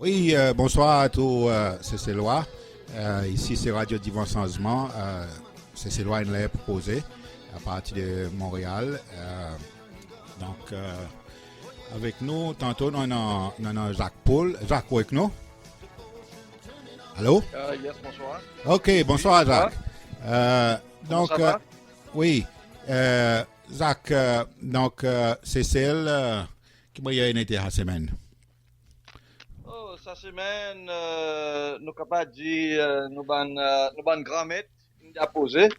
Oui, bonsoir à tous, c'est Célois. Ici, c'est Radio Divan Changement. C'est Célois qui l'a proposé à partir de Montréal. Avec nous, tantôt, on a Jacques Paul. Jacques, avec nous? Allô? Yes, bonsoir. Ok, Oui, bonsoir, bonsoir. Jacques. Comment ça va? Oui, Jacques, c'est celle qui m'a été la semaine. Oh, sa semaine, nous capables de dire, nous ban grand maître, nous a posé,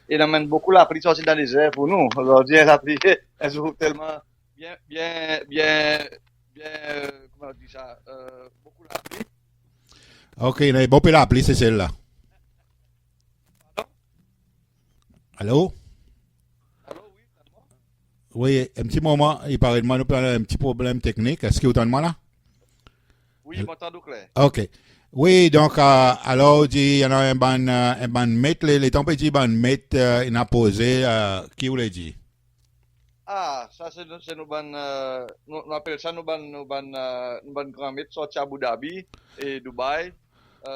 et nous amène beaucoup la pluie sortie dans les airs pour nous. Alors, dire la pluie, elle se trouve tellement comment on dit ça, beaucoup la pluie. Ok, bon, peut l'appeler, c'est celle-là. Allô? Allô, oui, c'est moi? Oui, un petit moment, il paraît de moi, nous avons un petit problème technique. Est-ce que vous entendez moi là? Oui, m'entends clair. Ok. Oui, donc, alors, il y en a un ban mètre, les températures ban mètre, il a posé, qui vous l'a dit? Ah, ça c'est nous appelle ça nous ban grand maître sorti à Abu Dhabi et Dubaï.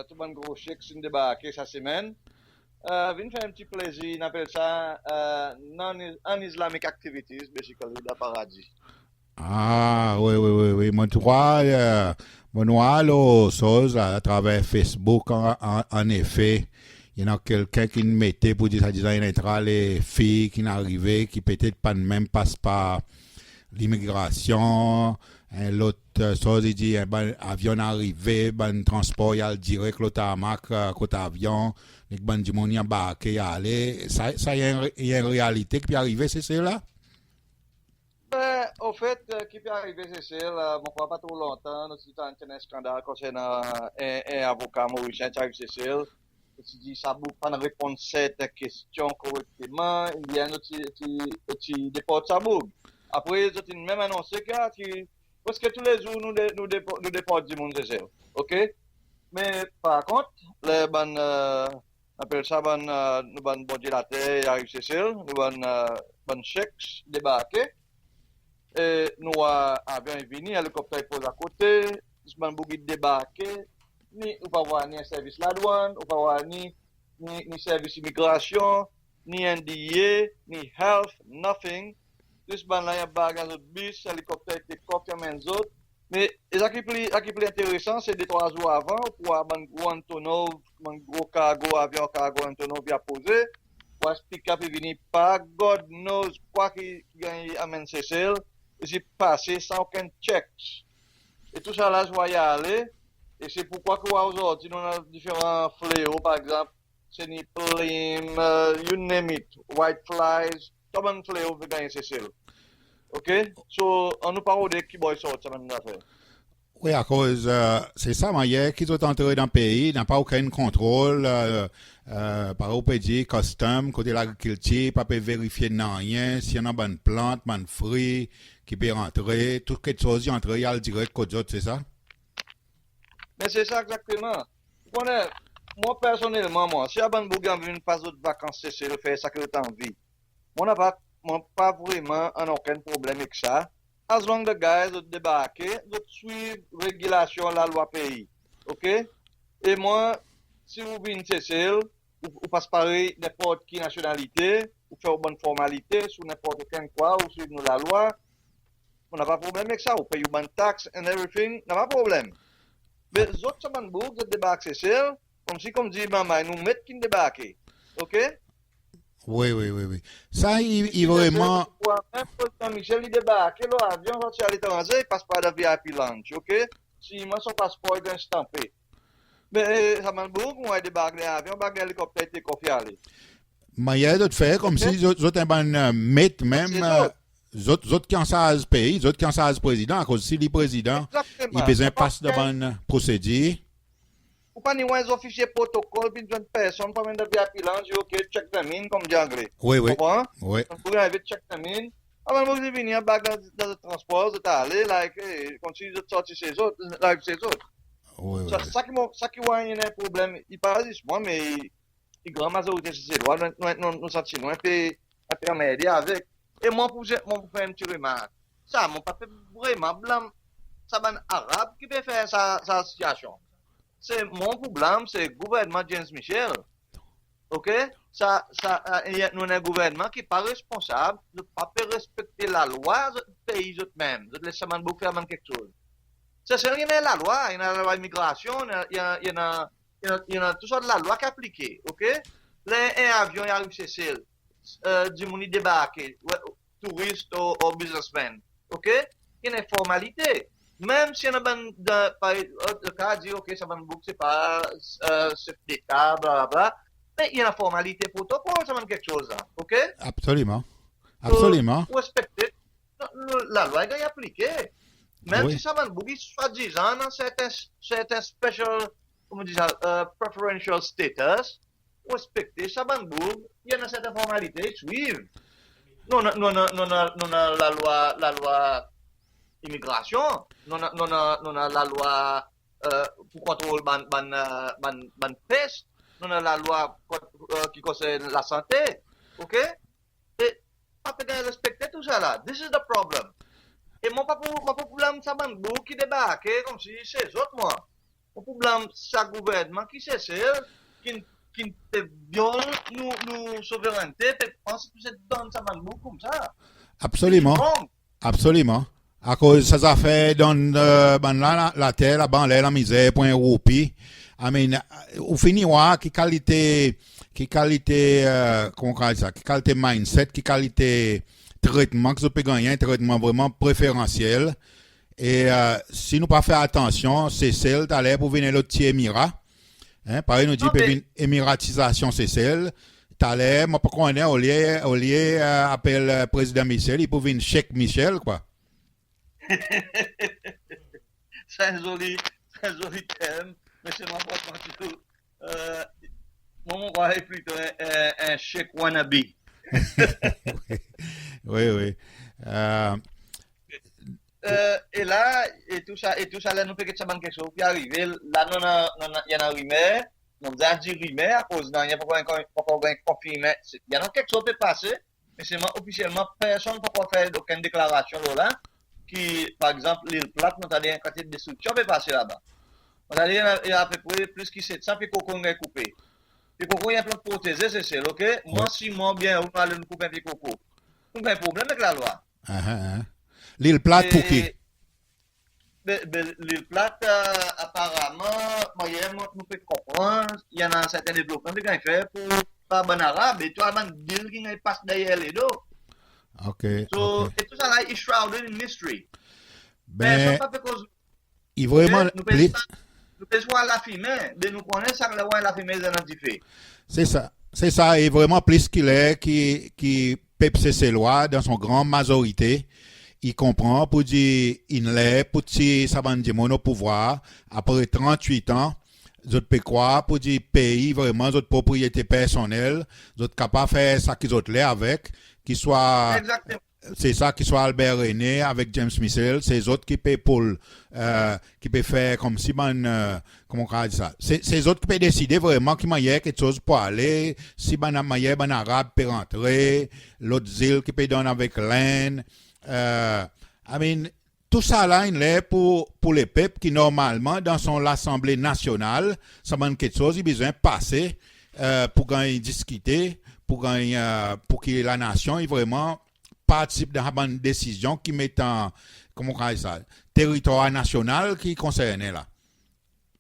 Tout ban gros chèque sin débarqué sa semaine. Vin faire un petit plaisir, on appelle ça non-Islamic activities, basically, de paradis. Ah, oui, oui, oui, oui. Mon vois là, chose à travers Facebook, en effet. Il y en a quelqu'un qui nous mettait pour dire, ça disait, il y a les filles qui n'arrivaient, qui peut-être pas même passent par l'immigration. L'autre chose, il dit, un bon avion arrivé, bon transport, il y a le direct, l'autre tarmac, côté avion, les bon du monde y embarqué, y aller. Ça, il y a une réalité qui peut arriver, c'est cela? Ben, au fait, qui peut arriver, c'est ça, mon crois pas trop longtemps, nous avons un scandale concernant un avocat mauricien qui arrive, c'est ça. Tu dis, ça ne pas répondre à cette question correctement, il y a un petit dépôt de ça bouge. Après, ils ont même annoncé que presque tous les jours, nous déportons du monde, c'est ça. OK? Mais par contre, les ban, on appelle ça nous ban body la terre, arrive Cécile, nous ban chèques débarqués, et nous avions venu, hélicoptère pose à côté, nous ban bougi débarqué, ni, ou pas voir ni un service la douane, ou pas voir ni service immigration, ni NDA, ni health, nothing. Dus ban là, il y a bagage de bus, hélicoptère qui coffre men autres. Mais ce qui est plus intéressant, c'est 2-3 jours avant, pour un gros Antonov, un gros cargo, avion cargo Antonov qui a posé, pour expliquer puis venir pas, God knows quoi qui amène Cécile, et c'est passé sans aucun check. Et tout ça là, je vais y aller, et c'est pourquoi que aujourd'hui, nous avons différents fléaux, par exemple, c'est ni plume, you name it, white flies, tout le fléau veut gagner Cécile. OK? So, on nous parle de qui boy sort, ça même affaire. Oui, à cause, c'est ça, mais hier, qu'ils sont entrés dans le pays, n'a pas aucun contrôle, par au dire custom, côté l'agriculture, pas peut vérifier non rien, s'il y en a bonne plante, bonne fruit, qui peut rentrer, tout quelque chose, y entrer, il y a le direct code autres, c'est ça? Mais c'est ça exactement. Vous connaissez, moi personnellement, moi, si Aban Bougan veut une passe de vacances, c'est le faire ça que le envie. Moi, pas vraiment en aucun problème avec ça. As long the guys de débarquer, de suivre régulation la loi pays. OK? Et moi, si vous venez Cécile, vous passez par n'importe qui nationalité, vous faites une bonne formalité sur n'importe quel quoi, ou suivre la loi, on n'a pas de problème avec ça. Vous payez une bonne taxe and everything, on n'a pas de problème. Mais les autres, ça m'a beaucoup de débarquer Cécile, comme dit maman, nous mettons qui débarquer. OK? Oui, oui, oui, oui. Ça, il vraiment, Même quand Michel il débarque, l'avion sorti à l'étranger, il passe par la VIP lounge, ok? Si moi son passeport est stampé. Mais ça m'a beaucoup, moi, débarque l'avion, débarque l'hélicoptère, t'es confié à aller. mais il y a d'autres faits, comme Ok? si les autres, un bon, mettent C'est même, ça. les autres qui en savent pays, les autres qui en savent président, à cause si les présidents, ils Exactement. besoin passe de bonne procédure. Ou pas ni un officier protocole, puis une personne, pas même de VIP lounge, ok, check the in, comme dit anglais. Oui, Tu oui, comprends? oui, Donc, pour arriver, check the in. Avant de venir, bague dans le transport, de t'aller, like, continue de sortir ces autres, like, ces autres. oui, oui, oui. Ça qui voit un problème, il parle juste moi, mais la grande majorité de ces lois, nous sentons un peu emmerdés avec. Et moi, pour faire une petite remarque, ça, mon pas fait vraiment blâme. ça ban arabe qui peut faire sa situation. C'est mon problème, c'est le gouvernement James Michel. OK? Nous avons un gouvernement qui n'est pas responsable, ne pas respecter la loi du pays eux-mêmes. Nous laissons faire quelque chose. C'est ça, il y a la loi, il y a la loi immigration, il y a tout ça de la loi qui est appliquée. OK? Un avion arrive chez Cécile, du monde débarqué, touriste ou businessman. OK? Il y a une formalité. Même si on a le cas dit, OK, ça va me boucler, c'est pas chef d'État, blablabla. Mais il y a une formalité protocole, ça va quelque chose là. OK? Absolument. Absolument. Respecter la loi est appliquée. Même si ça va me boucler, soi-disant, dans certains special, comment on dit ça, preferential status, respecter ça va me boucler, il y a une certaine formalité, suivre. Non, la loi immigration, non la loi pour contrôler ban peste, non la loi qui concerne la santé, ok? Et pas peut respecter tout ça là. This is the problem. Et mon problème ça ban qui débarque comme si c'est autres moi. Mon problème ça gouvernement qui c'est qui viole nos souveraineté, pense que c'est dans ça ban comme ça. Absolument. Absolument. À cause ça fait dans la terre, la banlieue, la misère, point roupi. I mean, au fini, qui qualité, comment on dit ça, qui qualité mindset, qui qualité traitement, que vous pouvez gagner un traitement vraiment préférentiel. Et si nous pas faire attention, c'est celle d'aller pour venir l'autre petit émirat. Hein, pareil, nous dit, okay. Émiratisation, c'est celle. T'allais, moi, pas qu'on est, au lieu, appelle président Michel, il peut venir chèque Michel, quoi. C'est un joli thème, mais c'est ma propre tout. Mon gars est plutôt un chèque wannabe. Oui. Et là, et tout ça, là, nous peut-être ça quelque chose qui arrive. Là, il y en a rumeur, nous avons dit rumeur à cause d'un, il n'y a pas confirmé. Il y en a quelque chose qui peut passer, mais c'est officiellement, personne ne peut faire aucune déclaration là. Qui, par exemple, l'île Plate, nous avons un quartier de destruction peut passer là-bas. Nous avons à peu près plus que 700, puis Coco est coupé. Puis Coco, il y a un plan de protéger, c'est ça, ok? Moi, si moi, bien, on va aller nous couper un petit Coco. Donc, il y a un problème avec la loi. L'île Plate, pour qui? L'île Plate, apparemment, nous pouvons comprendre, il y en a un certain développement qui est fait pour pas bon arabe, et toi, il y a un qui passe derrière les dos. Okay. Et tout ça là est shrouded in mystery. Ben, il vraiment nous pouvons voir la fumée, mais nous connaissons ça que la fumée est identifiée. C'est ça, et vraiment plus qu'il est, qui pepse ses lois dans son grande majorité, il comprend pour dire, il l'est, pour dire, ça va dire, mon pouvoir, après 38 ans, vous pouvez croire pour dire, pays, vraiment, votre propriété personnelle, vous êtes capable de faire ça qu'ils ont l'air avec, qui soit exactement. C'est ça qui soit Albert René avec James Michel, c'est eux autres qui peuvent qui peut faire comme si comment on dit ça, c'est eux autres qui peuvent décider vraiment qui manière quelque chose pour aller, si manière arabe peut rentrer, l'autre île qui peut donner avec l'Inde, I mean tout ça là il est pour les peuples qui normalement dans son l'Assemblée nationale, ça manque quelque chose, il a besoin de passer pour gagner discuter pour que la nation ait vraiment participe dans une décision qui met en, comment on dit ça, territoire national qui concerne là.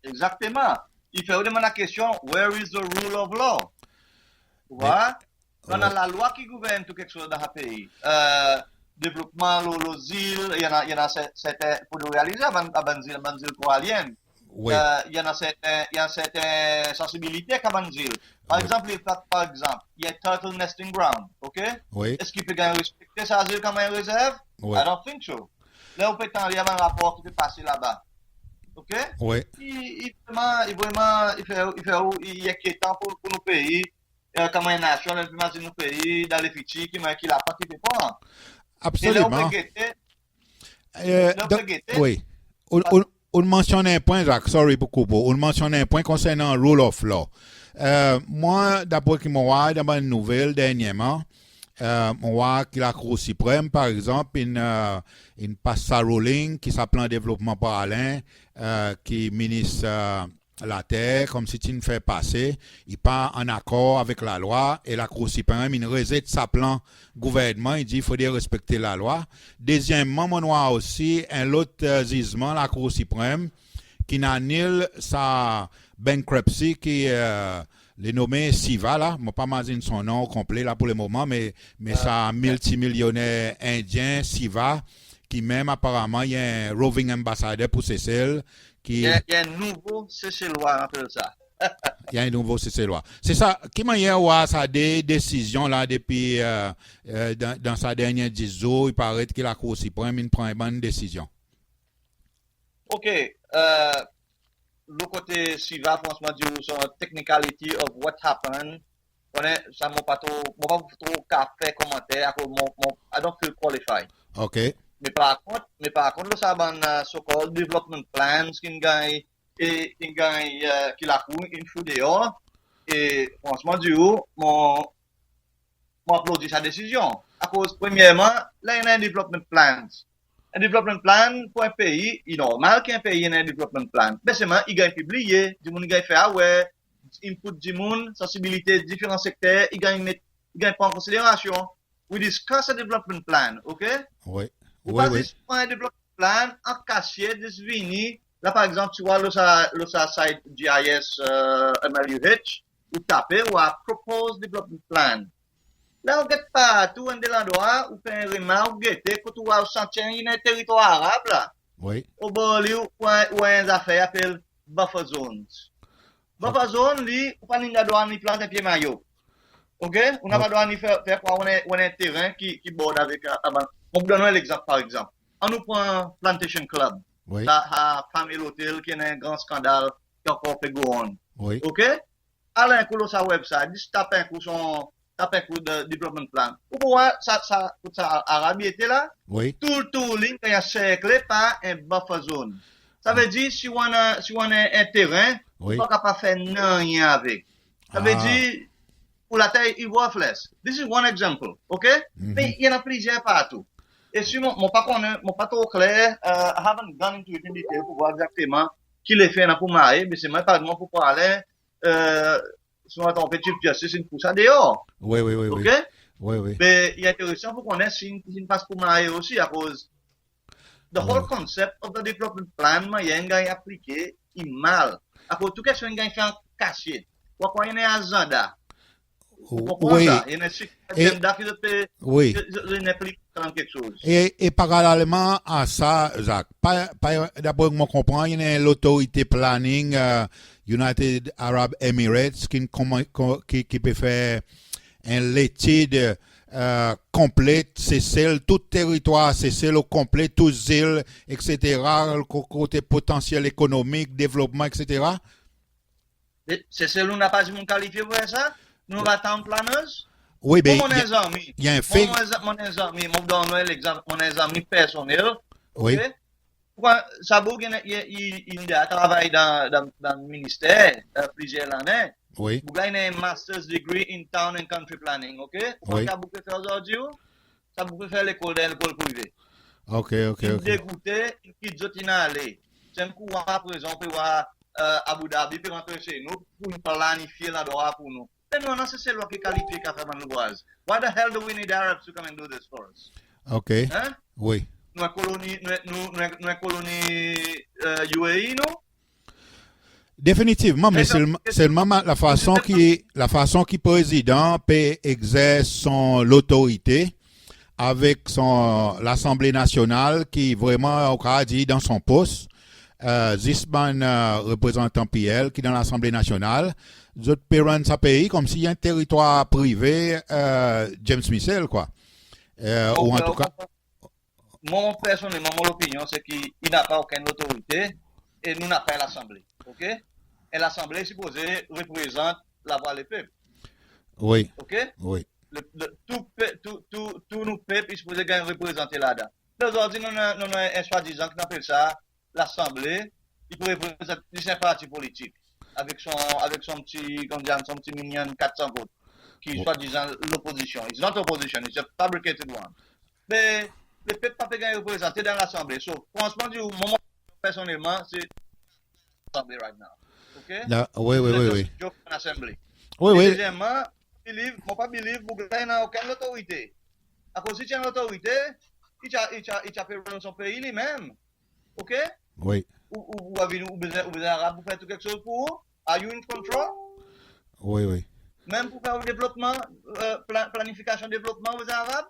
Exactement. Il fait demander la question, where is the rule of law? Voilà. On a la loi qui gouverne tout quelque chose dans le pays. Développement, les îles, il y en a certains, pour le réaliser, avant les îles coralliennes. Oui. Il y a certaines sensibilités à Banzil. Par exemple, il y a Turtle Nesting Ground, ok? Oui. Est-ce qu'il peut respecter ça comme une réserve? Oui. I don't think so. Là, on peut il y a un rapport qui peut passer là-bas. Ok? Oui. Il est inquiétant pour nos pays, comme une nation, nos pays, dans les fichiers, qui n'a pas qui peut pas. Absolument. Oui. On mentionne un point, Jacques, sorry beaucoup. On mentionne un point concernant rule of law. Moi, d'après que moi, dans une nouvelle dernièrement, on voit que la Cour suprême, par exemple, une passe sa ruling qui s'appelle développement parallèle, qui ministre la terre, comme si tu ne fais passer, il pas en accord avec la loi, et la Cour suprême, il rejette sa plan gouvernement, il dit qu'il faut respecter la loi. Deuxièmement, on voit aussi un autre jugement, la Cour suprême, qui annule sa bankruptcy qui les nommé Siva là, moi pas imagine son nom complet là pour le moment, mais ça multimillionnaire indien Siva qui même apparemment il y a un roving ambassadeur pour Seychelles qui Il y a un nouveau Seychellois, on appelle ça. il y a un nouveau Seychellois. C'est ça, qui m'a hier ça des décisions là depuis dans sa dernière 10 jours, il paraît que la Cour suprême il prend une bonne décision. OK. Le côté Siva, franchement, du son technicality of what happened, ça m'a pas trop fait commentaire, I don't feel qualified. OK. Mais par contre, le saban so-called development plans qui gagne qui la cour in fou dehors et franchement du mon applaudit sa décision à cause premièrement là il y a un development plans. Un development plan pour un pays, il est normal qu'un pays ait un development plan. Mais seulement, il gagne publié, du monde il gagne fait aware, input du monde, sensibilité de différents secteurs, il gagne pas en considération. We discuss a development plan, ok? Oui. Ou pas un development plan en cachet de Svini. Là, par exemple, tu vois le site GIS MLUH, ou taper ou à propose development plan. Là, on guette partout, on est l'endroit, on fait un remarque, on guette, quand on va au chantier, il y a un territoire arabe, là. Oui. Au bord, où un affaire appelle buffer zones. Buffer zone, lui, on pas n'a droit ni planter pied maillot. OK? On n'a pas droit ni faire quoi, on a un terrain qui borde avec, on vous donne l'exemple, par exemple. On nous prend Plantation Club. Oui. Ça a Family Hotel, qui est un grand scandale, qui a encore fait go on. Oui. OK? Allez, un coup, sur sa website, dis, tape un coup de development plan. Vous voyez, ça, Arabie était là. Oui. Tout ligne est encerclé par un buffer zone. Ça veut dire, si on a un terrain, on n'est pas capable de faire rien avec. Ça veut dire, pour la taille, il voit flèche. This is one example. OK? Mais il y en a plusieurs partout. Et si mon pas trop clair, I haven't gone into it in detail pour voir exactement qui les fait pour marier, mais c'est moi, par exemple, pour parler, sur un température de justice, une pousse à dehors. Oui. OK? Oui. Mais il est intéressant pour qu'on ait si une passe pour marier aussi, à cause the whole concept of the development plan, il y a un gars appliqué, il mal. À cause tout question, un gars fait un cachet. Pourquoi il y a un agenda? Oui. Il y a un agenda qui implique quelque chose. Et parallèlement à ça, Jacques, d'après moi comprends, il y a l'autorité planning United Arab Emirates qui peut faire une étude complète, c'est celle, tout territoire, c'est celle au complet, toutes îles, etc., le côté potentiel économique, développement, etc. C'est celle où on n'a pas de qualifié pour ça? Nous va attendre planeuse? Oui, mais il y a un fait. Mon ami, je donne l'exemple, mon ami personnel. Oui. Ça bouge, il a travaillé dans le ministère plusieurs années. Oui. Il a un master's degree in town and country planning, ok? Oui. Ça bouge faire aujourd'hui, ça bouge faire l'école privée. Ok. Il dégoûté, il dit aller. C'est un coup à présent, on peut voir Abu Dhabi, puis rentrer chez nous, pour planifier la droit pour nous. Mais nous, c'est loi qui qualifie qu'à faire Manouboise. Why the hell do we need Arabs to come and do this for us? Ok. Hein? Oui. Nous avons colonie UAE, non? Définitivement, mais seulement la façon qui président peut exercer l'autorité avec l'Assemblée nationale qui vraiment a dit dans son poste, Zisman représentant PL qui est dans l'Assemblée nationale, d'autres parents ça pays comme s'il y a un territoire privé, James Michel quoi. Ou en tout cas. Mon personnellement, mon opinion, c'est qu'il n'a pas aucune autorité et nous n'avons pas l'Assemblée. OK? Et l'Assemblée est supposée représenter la voix des peuples. Oui. OK? Oui. Tous nos peuples sont supposés représenter là-dedans. Aujourd'hui, nous avons un soi-disant qui appelle ça l'Assemblée. Il peut représenter un parti politique avec son petit mignon 400 votes. qui est soi-disant l'opposition. It's not opposition, it's a fabricated one. Mais le peuple n'a pas gagné représenté dans l'Assemblée. So, franchement, moi, personnellement, c'est l'Assemblée right now. OK? Là, oui. Joke en Assemblée. Oui. Deuxièmement, moi pas believe vous gagnez aucune autorité. À cause de l'autorité, il a fait run son pays lui-même. OK? Oui. Ou avez vous besoin arabe pour faire quelque chose pour vous? Are you in control? Oui. Même pour faire le développement, planification développement aux Arabes?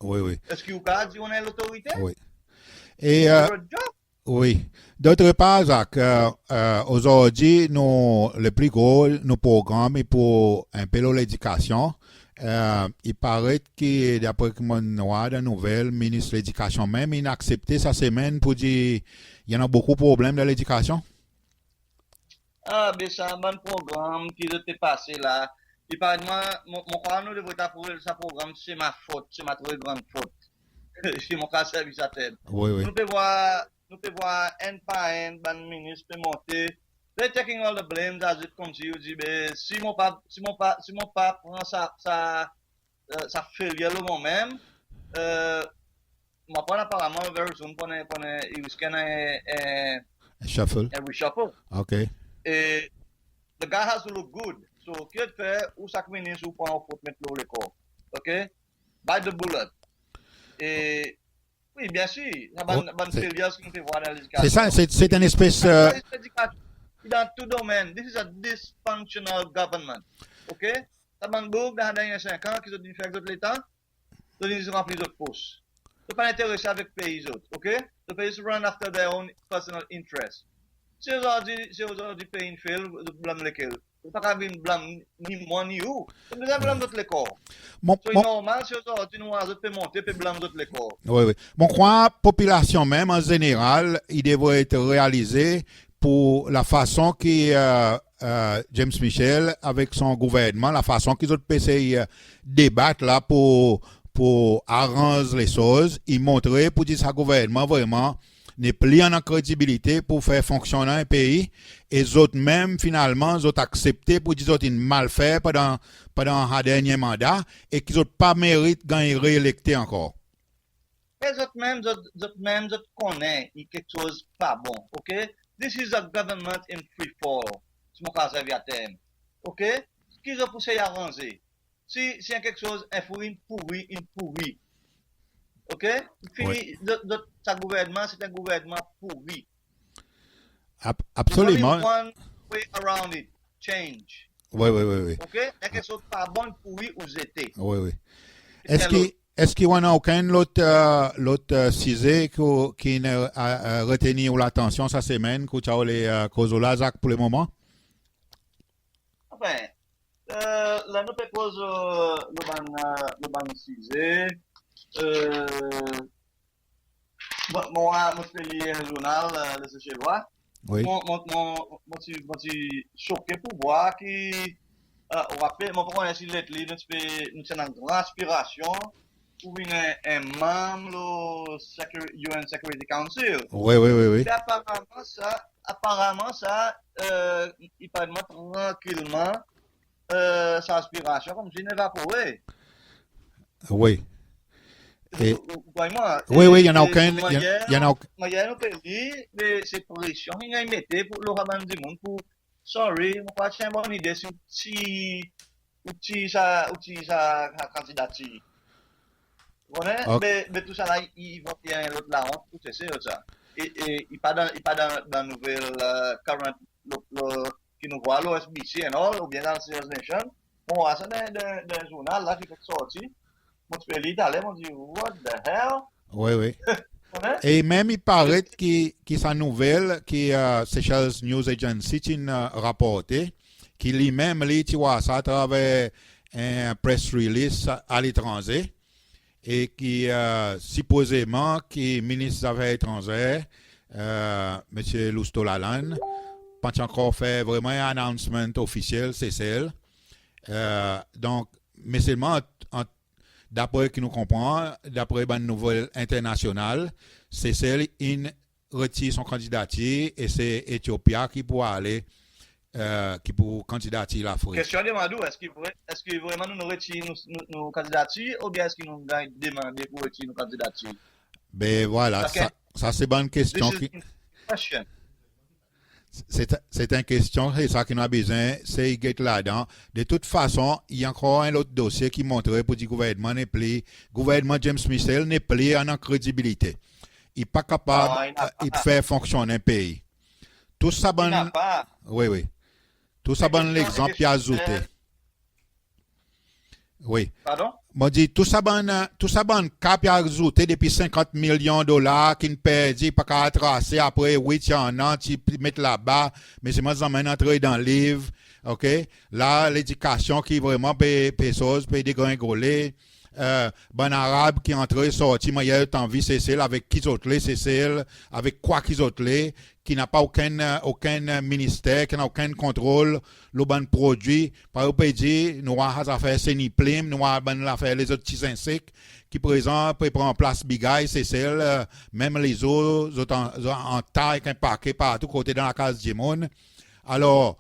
Oui. Est-ce que vous avez dit on a l'autorité? Oui. Et oui. D'autre part, Jacques, aujourd'hui, le plus gros, nos programmes est pour un peu l'éducation. Il paraît que, d'après que mon noir de nouvelle, le ministre de l'Éducation même, il a accepté sa semaine pour dire il y en a beaucoup de problèmes dans l'éducation. Ah, mais c'est un bon programme qui était passé là. Et par exemple, mon cas, nous devons approcher ce programme, c'est ma faute, c'est ma très grande faute. C'est mon cas service à tête. Oui. Nous pouvons voir end par end, le ministre peut monter. They're taking all the blame as it comes. You dit, si mon pas prend sa failure le moi-même, moi, apparemment, very soon, il risque un reshuffle. Okay. Et the guy has to look good. So, qu'il fait, ou chaque ministre, ou prend au foot, mettre le record. OK? By the bullet. Et, oui, bien sûr, ça va une failure ce qu'on fait voir dans l'éducation. C'est ça, c'est une espèce. Dans tout domaine, this is a dysfunctional government. OK? Ça va dans les derniers 5 ans, qu'ils ont dû faire d'autres l'État, ils ont rempli d'autres postes. Ils ne sont pas intéressés avec les pays autres. OK? Les pays run after their own personal interests. Si aujourd'hui pays une fail, ils blâment lesquels. Ils ne pas blâmer ni moi ni vous. Ils blâment d'autres les corps. C'est normal si aujourd'hui nous avons monter, puis blâmer d'autres les corps. Oui. Mon crois, population même en général, il devrait être réalisé pour la façon que James Michel, avec son gouvernement, la façon qu'ils ont essayé débattre là pour arranger les choses, il montrait pour dire que ce gouvernement vraiment n'est plus en crédibilité pour faire fonctionner un pays et les autres même finalement ils ont accepté pour dire qu'ils ont mal fait pendant un dernier mandat et qu'ils n'ont pas mérité de gagner réélecté encore. Les autres même connaissent quelque chose pas bon, OK? This is a government in free fall. C'est mon cas à terme. OK? Ce qu'ils ont poussé à arranger. Si quelque chose est pourri. OK? Fini, ce gouvernement, c'est un gouvernement pourri. Absolument. There's only one way around it. Change. Oui. OK? Il y a quelque chose pas bon, pourri ou zété. Oui. Est-ce qu'il y en a aucun autre sujet qui a retenu l'attention cette semaine que tu as les causes là, Jacques, pour le moment? Enfin, là, nous proposons le ban sujet. Moi, je fais un journal de ce chez moi. Oui. Je suis choqué pour voir que, on rappelle, moi, pour ainsi l'être, nous sommes en grande aspiration pour un membre du UN Security Council. Oui. Et apparemment, ça, il parle tranquillement, sa aspiration comme si n'évaporait. Oui. Oui, il y en a aucun. Il y en a aucun. Mais il y a un pays de cette pression qu'il a mis pour le rabbin du monde pour. Sorry, je crois que c'est une bonne idée si sa candidature. Mais tout ça là, il va bien l'autre la honte, tout c'est ça. Et il pas dans la nouvelle current qui nous voit l'OSBC et all, ou bien dans le Serious Nation. On voit ça dans un journal là qui fait sortir. Mon pays d'aller, on dit what the hell? Oui. Et même il paraît que sa nouvelle que Seychelles News Agency a rapporté, qu'il lui-même tu vois ça à travers un press release à l'étranger et qui supposément que ministre des Affaires étrangères M. Lousto Lalanne pas encore fait vraiment un announcement officiel, c'est celle. Donc, mais seulement d'après qui nous comprend, d'après une nouvelle internationale, c'est celle qui retire son candidature et c'est Éthiopie qui pourra aller qui pour candidater l'Afrique. Question de Madou, est-ce que vraiment nous retirons nos candidatures ou bien est-ce que nous demandons pour retirer nos candidatures? Ben voilà, ça c'est bonne question. C'est une question, c'est ça qu'on a besoin, c'est y là-dedans. De toute façon, il y a encore un autre dossier qui montrait pour le gouvernement n'est plus, gouvernement James Michel n'est plus en crédibilité. Il n'est pas capable de faire fonctionner un pays. Tout ça, oui. Tout ça, l'exemple, il a ajouté. Oui. Pardon? Moi, dit, tout ça, cap, il a ajouté depuis 50 millions de dollars qui ne perdit pas qu'à tracer après, oui, il y en a, tu mettre là-bas, mais c'est moi, ça m'a entré dans le livre, ok? Là, l'éducation qui vraiment paye choses, paye dégringoler. Bon arabe qui entre sorti moi il y a envie c'est avec qui autres c'est avec quoi qu'ils autres qui n'a pas aucun ministère qui n'a aucun contrôle le bon produit par exemple dit nous avons affaire Seniplim nous avons affaire les autres petits insectes qui présent peut prendre place bigay c'est même les autres en taille qu'un paquet partout côté dans la case du monde alors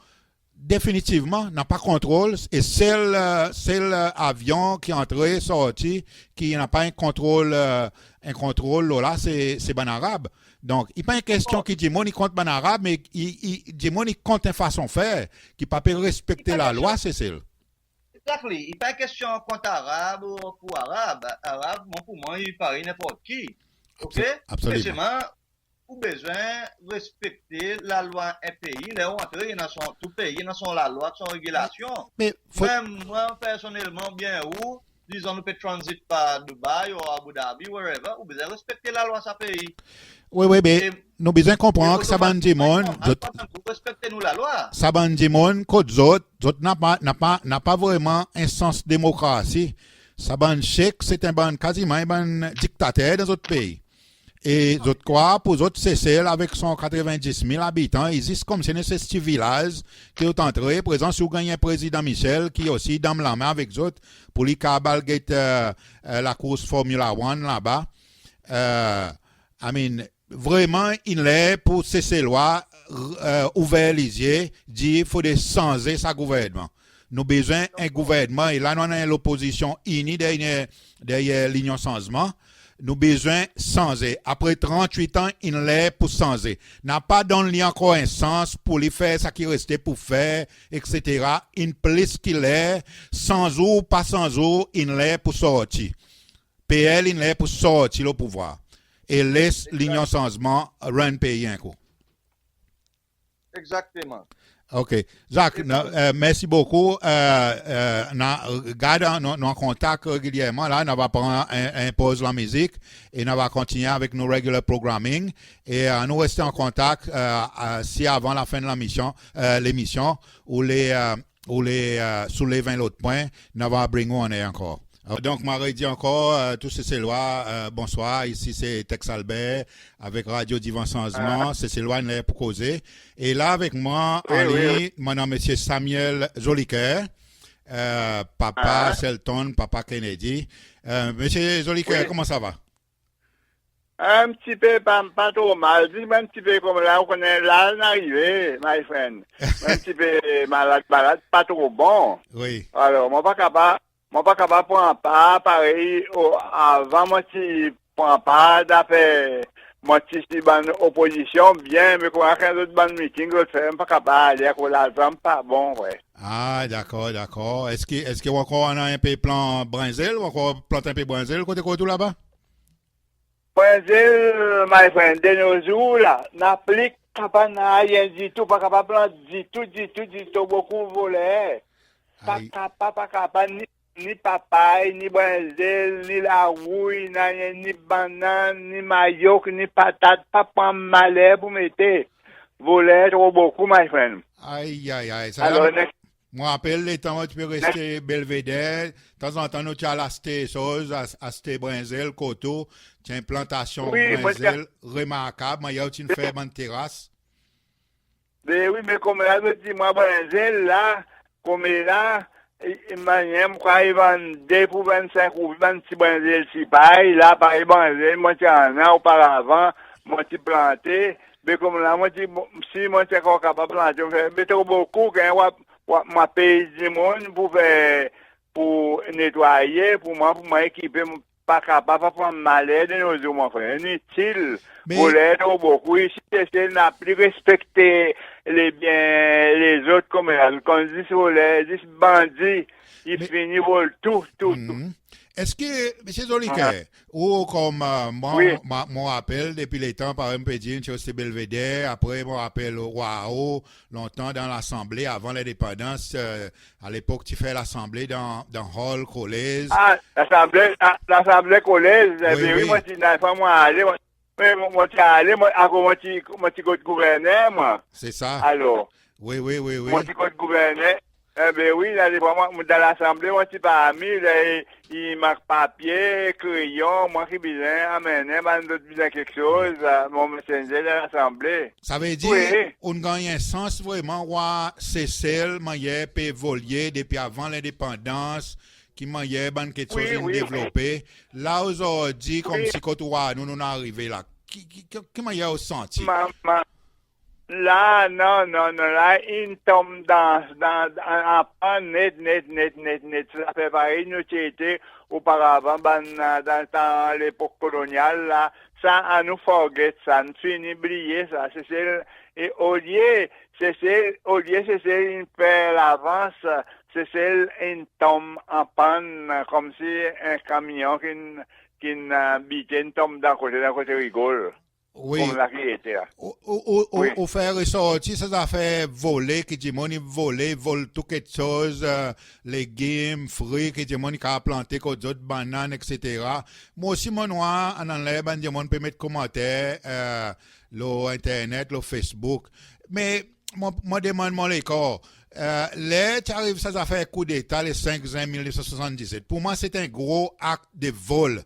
définitivement n'a pas contrôle et c'est l'avion qui est entré sorti qui n'a pas un contrôle là c'est ban arabe donc il pas une question qui dit mon il compte ban arabe mais il dit mon il compte une façon de faire qui pas peut respecter la loi c'est celle. Exactly. Il pas question contre arabe ou pour arabe pour moi il paraît n'importe qui. OK? Absolument. Ou besoin de respecter la loi un pays, là où entrer dans son tout pays, dans son la loi, son régulation. Mais même moi personnellement bien où disons nous peut transit par Dubaï ou Abu Dhabi wherever, ou besoin respecter la loi de sa pays. Oui, mais nous besoin comprendre que ça ban du monde, respectez nous la loi. Ça ban du monde que d'autres n'a pas vraiment un sens démocratie. Ça ban chèque, c'est un ban quasiment un ban dictateur dans d'autres pays. Et d'autres quoi, pour autres, c'est avec son 90 000 habitants, ils disent comme c'est ce petit village qui est entré, présent, si vous gagnez un président Michel, qui est aussi dans la main avec d'autres, pour les cabalguer la course Formula 1 là-bas. Vraiment, il est pour ces lois, ouvert les yeux, dit, il faut changer sa gouvernement. Nous avons besoin d'un gouvernement, et là, nous avons l'opposition unie derrière l'Union Changement. Nous avons besoin de changer. Après 38 ans, il est pour changer. N'a pas donné encore un sens pour lui faire ce qui restait pour faire, etc. Il plus qu'il est, sans ou pas sans ou, il est pour sortir. PL, il est pour sortir le pouvoir. Et laisse l'Union Changement run pays un coup. Exactement. OK. Jacques, merci beaucoup. Garde nous en contact régulièrement. Là, on va prendre un pause la musique et on va continuer avec nos regular programming. Et nous rester en contact si avant la fin de l'émission ou sous les 20 autres points, on va bring on est encore. Donc, Marie dit encore, tous ces lois, bonsoir, ici c'est Tex Albert, avec Radio Divan Changement, c'est lois pour causer. Et là, avec moi, mon nom est Samuel Jolicoeur, papa Selton, papa Kennedy. Monsieur Jolicoeur, comment ça va? Un petit peu, pas trop mal. Dis-moi un petit peu comme là, on est là, arrivé, my friend. Un petit peu malade, pas trop bon. Oui. Alors, moi, pas capable prendre part, pareil, avant, moi, si prends part d'affaire, moi, si bonne opposition, bien, mais quand un autre bon meeting, je fais pas capable, aller, l'argent pas bon, ouais. Ah, d'accord. Est-ce qu'il y a encore un peu plan Brinzel, ou encore planter un peu Brinzel, côté tout là-bas? Brinzel, my friend, de nos jours, là, n'applique pas rien du tout, pas capable planter du tout, beaucoup volé. Pas capable, ni papaye, ni brinzel, ni la rouille, ni banane, ni maillot, ni patate, pas prendre malheur pour mettre. Voler trop beaucoup, my friend. Aïe. Ça alors, moi, rappelle les temps où tu peux rester belvédère. De temps en temps, nous, tu as acheté choses, acheté brinzel, coteau, tu as une plantation brinzel remarquable. Moi, il y a aussi une faire bonne terrasse. Oui, mais comme là, je dis, moi, brinzel, là, comme là, Même quand ils vendent 2 pour 25 ou 26 brinzel si pareil, là, par brinzel, moi, tu en as auparavant, moi, tu planté, Mais comme là, moi, si moi, je suis encore capable de planter, mais trop beaucoup, quand moi, paye du monde pour nettoyer, pour moi équiper, pas capable de prendre malade de nos jours, mon frère. Inutile. Pour l'aide trop beaucoup. Ici, c'est n'a plus respecté les autres comme quand dit sur les bandits, ils finissent vol tout. Est-ce que, M. Zoliker, ou comme mon rappel depuis les temps, par exemple, dire c'était Belvédère, après mon rappel au Wao, longtemps dans l'Assemblée, avant l'indépendance, à l'époque, tu fais l'Assemblée dans Hall, Collège. Ah, l'Assemblée Collège, oui, moi, tu n'as pas moi aller, moi, tu gouverneur, moi. C'est ça. Alors. Oui. Moi, tu gouverneur. Oui, là, dans l'Assemblée, moi, tu pas mis, il marque papier, crayon, moi qui besoin, amener, d'autres besoin quelque chose, mon messenger de l'Assemblée. Ça veut dire, on gagne un sens vraiment, c'est celle, manière, peut voler depuis avant l'indépendance, qui manière, quelque chose développé. Là, aujourd'hui, comme si quand nous arrivons là, qui manière au senti? Là, non, là, il tombe en pan net. Ça fait pareil, nous étions auparavant, dans l'époque coloniale, là, ça, à nous forget, ça, nous finit briller, ça, et au lieu, c'est une paire l'avance, c'est une tombe en panne, comme si un camion qui bitait tombe d'un côté rigole. Oui. Comme la qui était là. Au faire ressortir ces affaires volées, qui dit, vole tout quelque chose, légumes, fruits, qui dit, qui a planté, d'autres bananes, etc. Moi aussi, mon noir, en enlève, on peut mettre commentaires, Internet, Facebook. Mais, moi demande mon l'écart. Là, tu arrives ces affaires coup d'État, les 5 juin 1977. Pour moi, c'est un gros acte de vol.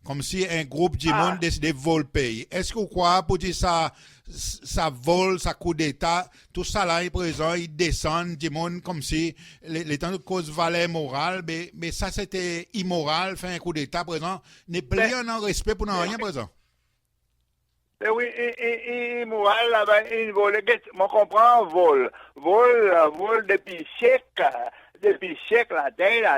Comme si un groupe de monde décidait de voler le pays. Est-ce que vous croyez pour dire ça vole, ça coup d'État, tout ça là, présent, ils descendent du monde comme si les temps de cause valait morale, mais ça c'était immoral, faire un coup d'État présent, n'est plus en respect pour rien présent. Oui, immoral là-bas, il vole, on comprend, vol depuis siècle. Depuis siècle, la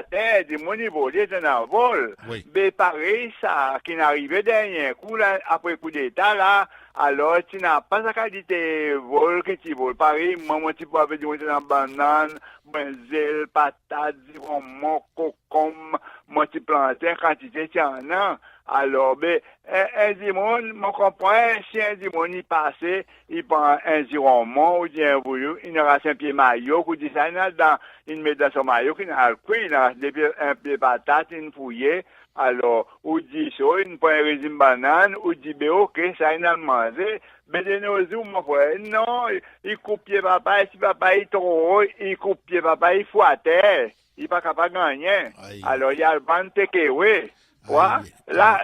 terre, du monde volé dans un vol. Oui. Mais pareil, ça, qui n'arrivait dernier coup, là, après coup d'État, là, alors, tu n'as pas sa qualité vol que tu voles. Pareil, moi, tu peux avoir du banane, brinzel, patate, roman, concombre, moi, tu plantes en quantité, tu en as. Alors, ben, un dimon, on comprend, si un dimon y passait, il prend un giromon ou un bouillon, il aura un pied maillot, ou dit ça, il met dans son maillot, il a le il a un pied patate, une fouillée, alors, ou dit ça, il prend un régime banane, ou dit, ben, ok, ça, il a le mangé, mais de nos jours, mon frère, non, il coupe pied papa, si papa est trop haut, il coupe pied papa, il faut à terre, il n'est pas capable de gagner. Alors, il y a le ban de oui. Ouais. Là,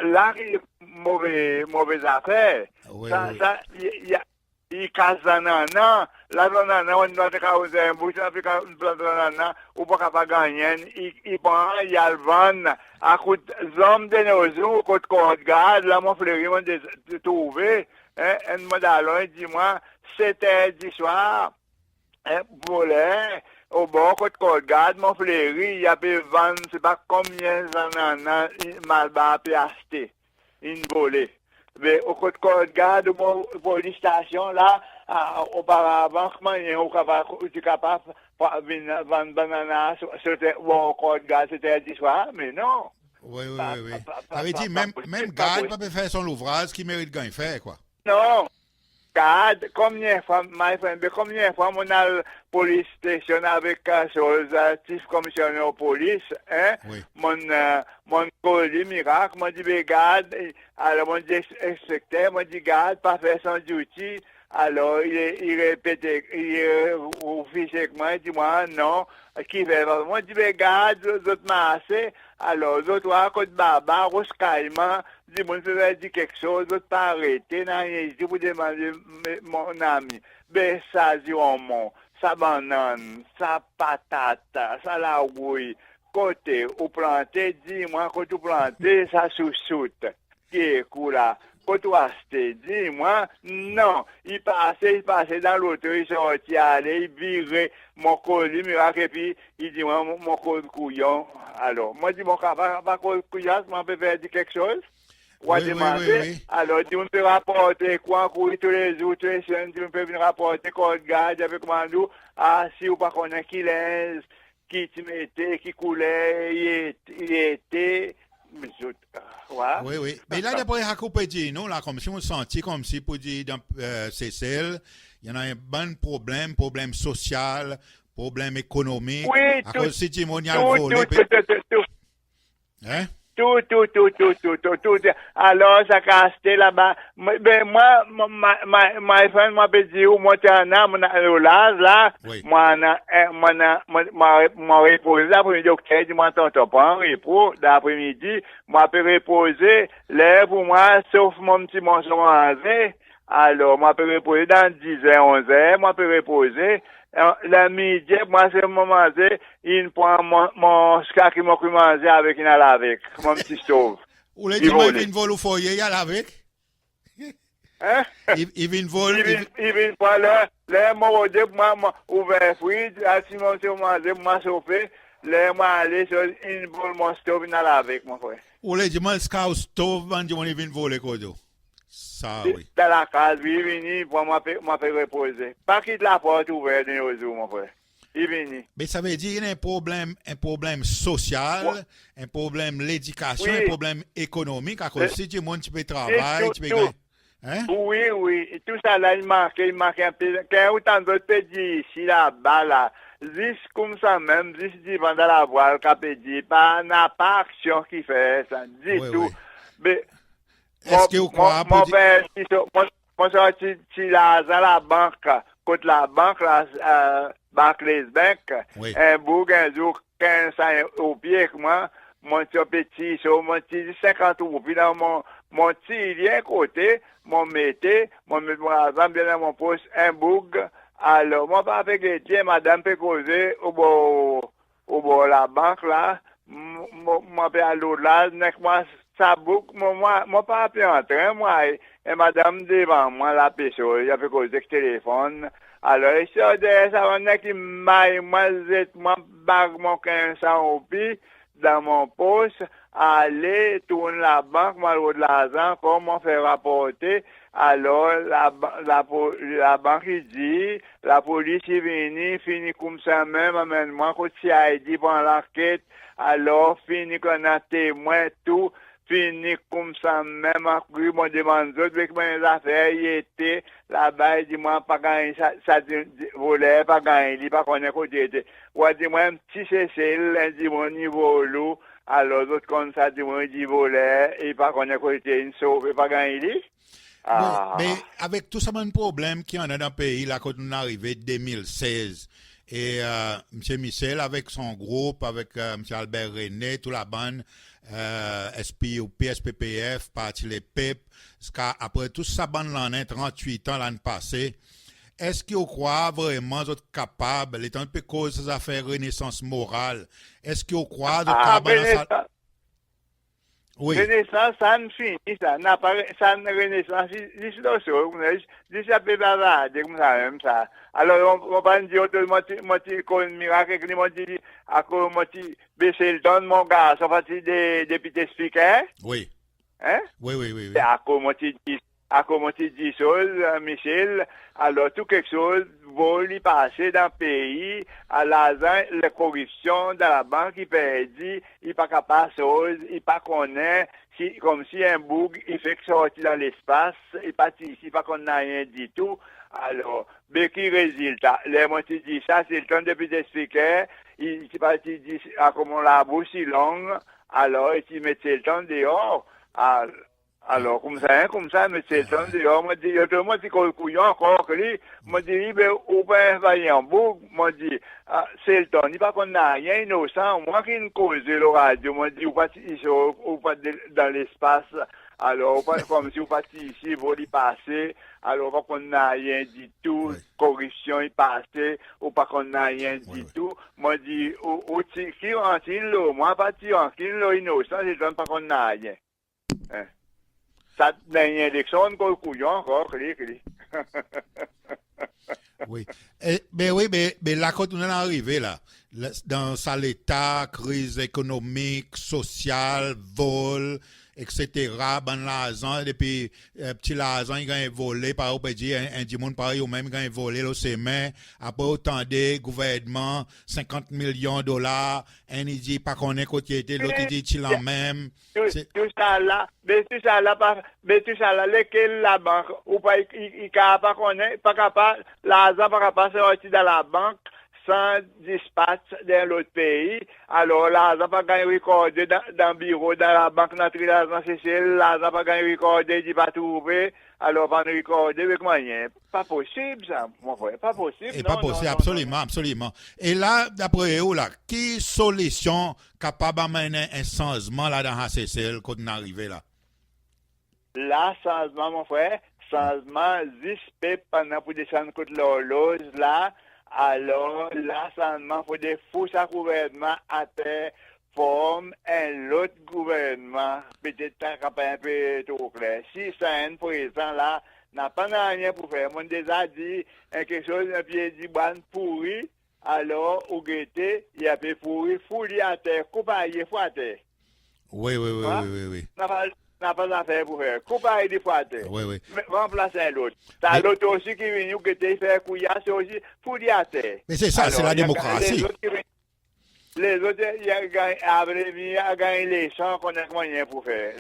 mauvaise affaire. Il casse l'ananas. L'ananas, on doit causer un bouche, on doit l'ananas, ou pas gagner. Il prend, il y a le vent. À coup d'hommes de nos jours, quand on regarde, là, mon frère, on a trouvé, un modèle, dis-moi, c'était du soir, volet. Au bord, quand on regarde mon fléri, il y a pu vendre, je ne sais pas combien d'ananas Malba a pu acheter, une volée. Mais quand on regarde mon police station, là, auparavant, comment il est capable de vendre bananas, on regarde, c'était du soir, mais non. Oui. Ça veut dire, même garde pas peut faire son ouvrage qui mérite de faire, quoi. Non. Regarde, combien de fois, on a la police station avec chose, chief commissionnaire de police, hein? Oui. Mon collègue miracle, m'a dit, regarde, alors, mon dit, inspecteur, m'a dit, regarde, pas faire son duty, alors, il répétait, au fichier avec moi, il dit, moi, non, qui fait, moi, dit, regarde, les autres massés, alors, les autres, à côté de Baba, Roscaïman, dit, mon frère dit quelque chose, l'autre pas arrêté, non, il dit, vous demandez, mon ami, ben, ça, mon, ça banane, ça patate, ça la rouille, côté, ou planté, dis-moi, quand tu planté, ça sous-soute, qui est cool là, Côte-Ouest, dis-moi, non, il passait dans l'auto, il sortit, allait, il virait mon colis, miracle, et puis il dit, moi, mon colis couillon. Alors, moi, je dis, mon pas colis couillon, moi, peut faire dire quelque chose? Oui, oui. Alors, tu me peux rapporter quoi, courir tous les jours, tous les semaines, tu me peux venir rapporter quoi, garde avec moi, nous, si ou pas qu'on a qui l'aise, qui tu mettais, qui coulait, il était, Oui. Mais là, d'après Hakopé dit, nous, là, comme si on sentit comme si, pour dire, dans Cécile, il y en a un bon problème social, problème économique. Oui, à cause si tu m'as volé. Hein? Tout. Alors, ça casse là-bas. Ben, moi, ma femme m'a dit, moi, t'es un âme, là, moi, reposé l'après-midi, docteur, dit, moi, t'entends pas, repos, d'après-midi, moi, peux reposer, là, pour moi, sauf mon petit morceau manger. Alors, moi, peux reposer dans 10h, 11h, moi, peux reposer. La midi, moi, c'est mon manger, il prend mon scar qui m'a mangé avec une avec, mon petit stove. Ou les dimanches, il vient voler au foyer, il y a avec? Hein? Il vient voler. Il vient pas là, moi, ouvert fruit, si mon c'est manger, moi, chauffé, là, moi, aller sur une boule, mon stove, il avec, mon frère. Ou les dimanches, scar stove, il vient voler, quoi, ça, oui. Dans la case, il vient pour moi faire reposer. Pas quitter la porte ouverte de nos jours, mon frère. Il vient. Mais ça veut dire qu'il y a un problème social, un problème l'éducation, un problème économique. À cause si tu montes, tu peux travailler, tu peux gagner. Hein? Oui. Tout ça là, il manque un peu. Quand autant d'autres pays ici, là-bas, là, juste comme ça même, juste devant dans la voile, n'a pas action qui fait ça, du tout. Mais, est-ce que vous croyez moi, sorti là, dans la banque, contre la banque, Barclays Bank, un bout, un jour, 15 au pied, moi, mon petit, mon petit 50 roupies dans mon petit lien côté, mon mettais l'argent bien dans mon poste, un boug. Alors, moi, pas avec les tiens, madame peut causer au bord la banque, là, moi, peut aller là, moi, ça boucle, moi, pas appelé en train, moi, et madame devant moi, la personne, il a fait causer le téléphone. Alors, il sort de ça, on a qui maille, moi, bague mon 1500 roupies dans mon poste, aller, tourner la banque, moi, de l'argent, comment faire rapporter. Alors, la banque, il dit, la police est venue, fini comme ça même, amène-moi, quand il a dit pendant l'enquête, alors, fini qu'on a témoin, tout, fini comme ça même, après, moi, demande d'autres, avec mes affaires, il était, là-bas, il dit, moi, pas gagné, ça volait, pas gagné, il pas connaît côté était. Ou, dit, moi, un petit Cécile, il dit, mon niveau loup, alors, d'autres comme ça, dit, moi, il dit, volait, il pas connaît côté, il sauve, pas gagné, mais avec tout ça, un problème qu'il y en a dans le pays, là, quand on est arrivé 2016, et M. Michel, avec son groupe, avec M. Albert René, toute la bande, SPUP, SPPF, Parti Les PEP, après tout ça, bande l'année 38 ans l'année passée, est-ce que vous croyez vraiment vous êtes capable, les temps de cause ces affaires renaissance morale, est-ce que vous croyez capable oui. Renaissance, ça ne finit, ça n'a pas, ça ne renaissance, c'est là, ça peut pas comme ça, même ça. Alors, on va dire, moi, comme miracle, que moi, dit, à cause, moi, baisser le ton, mon gars, ça fait des députés speakers. Oui. Hein? Oui. À cause, moi, dit choses, Michel, alors, tout quelque chose, va lui passer dans le pays, à l'argent, la corruption dans la banque, il perdit, il pas capable de chose, il pas connaît, comme si un bug, il fait que sortir dans l'espace, il participe, pas qu'on n'a rien du tout. Alors, mais qui résultat? Les moi, tu dis ça, c'est le temps depuis d'expliquer, il dit, comme on la bouche si longue, alors, il met le temps dehors, alors, comme ça, mais c'est le temps dehors, moi, dit, moi, dit, couillon encore, que lui, moi, dit, ben, ou ben, vailler en boucle, moi, dit, c'est le temps, il pas qu'on n'a rien innocent, moi, qui ne cause le radio, moi, dit, ou pas dans l'espace, alors, comme si vous partez ici, vous y passez, alors, pas qu'on n'a rien du tout, corruption y passé, ou pas qu'on n'a rien du tout, moi, dit, ou qui en l'eau, moi, pas en l'eau innocent, c'est le temps, pas qu'on n'a rien. Hein? Ça, dernière élection, on a couillon encore, clé. Oui. Mais là, quand on est arrivé là, dans ça, l'état, crise économique, sociale, vol, etc., ban l'argent, et puis, petit l'argent, il a volé, par exemple, un du monde pareil, ou même, il a volé le semaine, après autant de gouvernement, 50 millions de dollars, un il dit, pas qu'on est côté, l'autre il dit, il en même. Tout ça là, mais tout ça là, lesquels la banque, ou pas, il pas connaître, pas capable, l'argent pas capable sortir dans la banque, sans dispatch dans l'autre pays. Alors, l'argent pas gagné recordé dans le bureau, dans la banque nationale, dans Cécile, l'argent pas gagné recordé, il pas trouvé. Alors, pas recordé avec moyen. Pas possible, ça, mon frère, pas possible. Et pas possible, absolument, absolument. Et là, d'après vous, là, quelle solution capable d'amener un changement là dans HCCL quand on arrive là? Là, changement, mon frère, changement, juste pendant pour descendre contre l'horloge, là, alors, là, changement, faut des fous à gouvernement à terre, forme un autre gouvernement, peut-être un peu trop clair. Si c'est un président là, n'a pas rien pour faire. Mon déjà dit, quelque chose, un pied dit, bon, pourri, alors, au guetté, il y a peu pourri, fouli à terre, coupaillé, fou à terre. Oui. N'a pas d'affaire pour faire. Coupaillé, des fois à terre. Oui. Remplacer l'autre. T'as l'autre aussi qui vient, qui te fait couillard, c'est aussi fouli à terre. Mais c'est ça, c'est la démocratie. Les autres, il y a gagné les champs qu'on a moyen pour faire,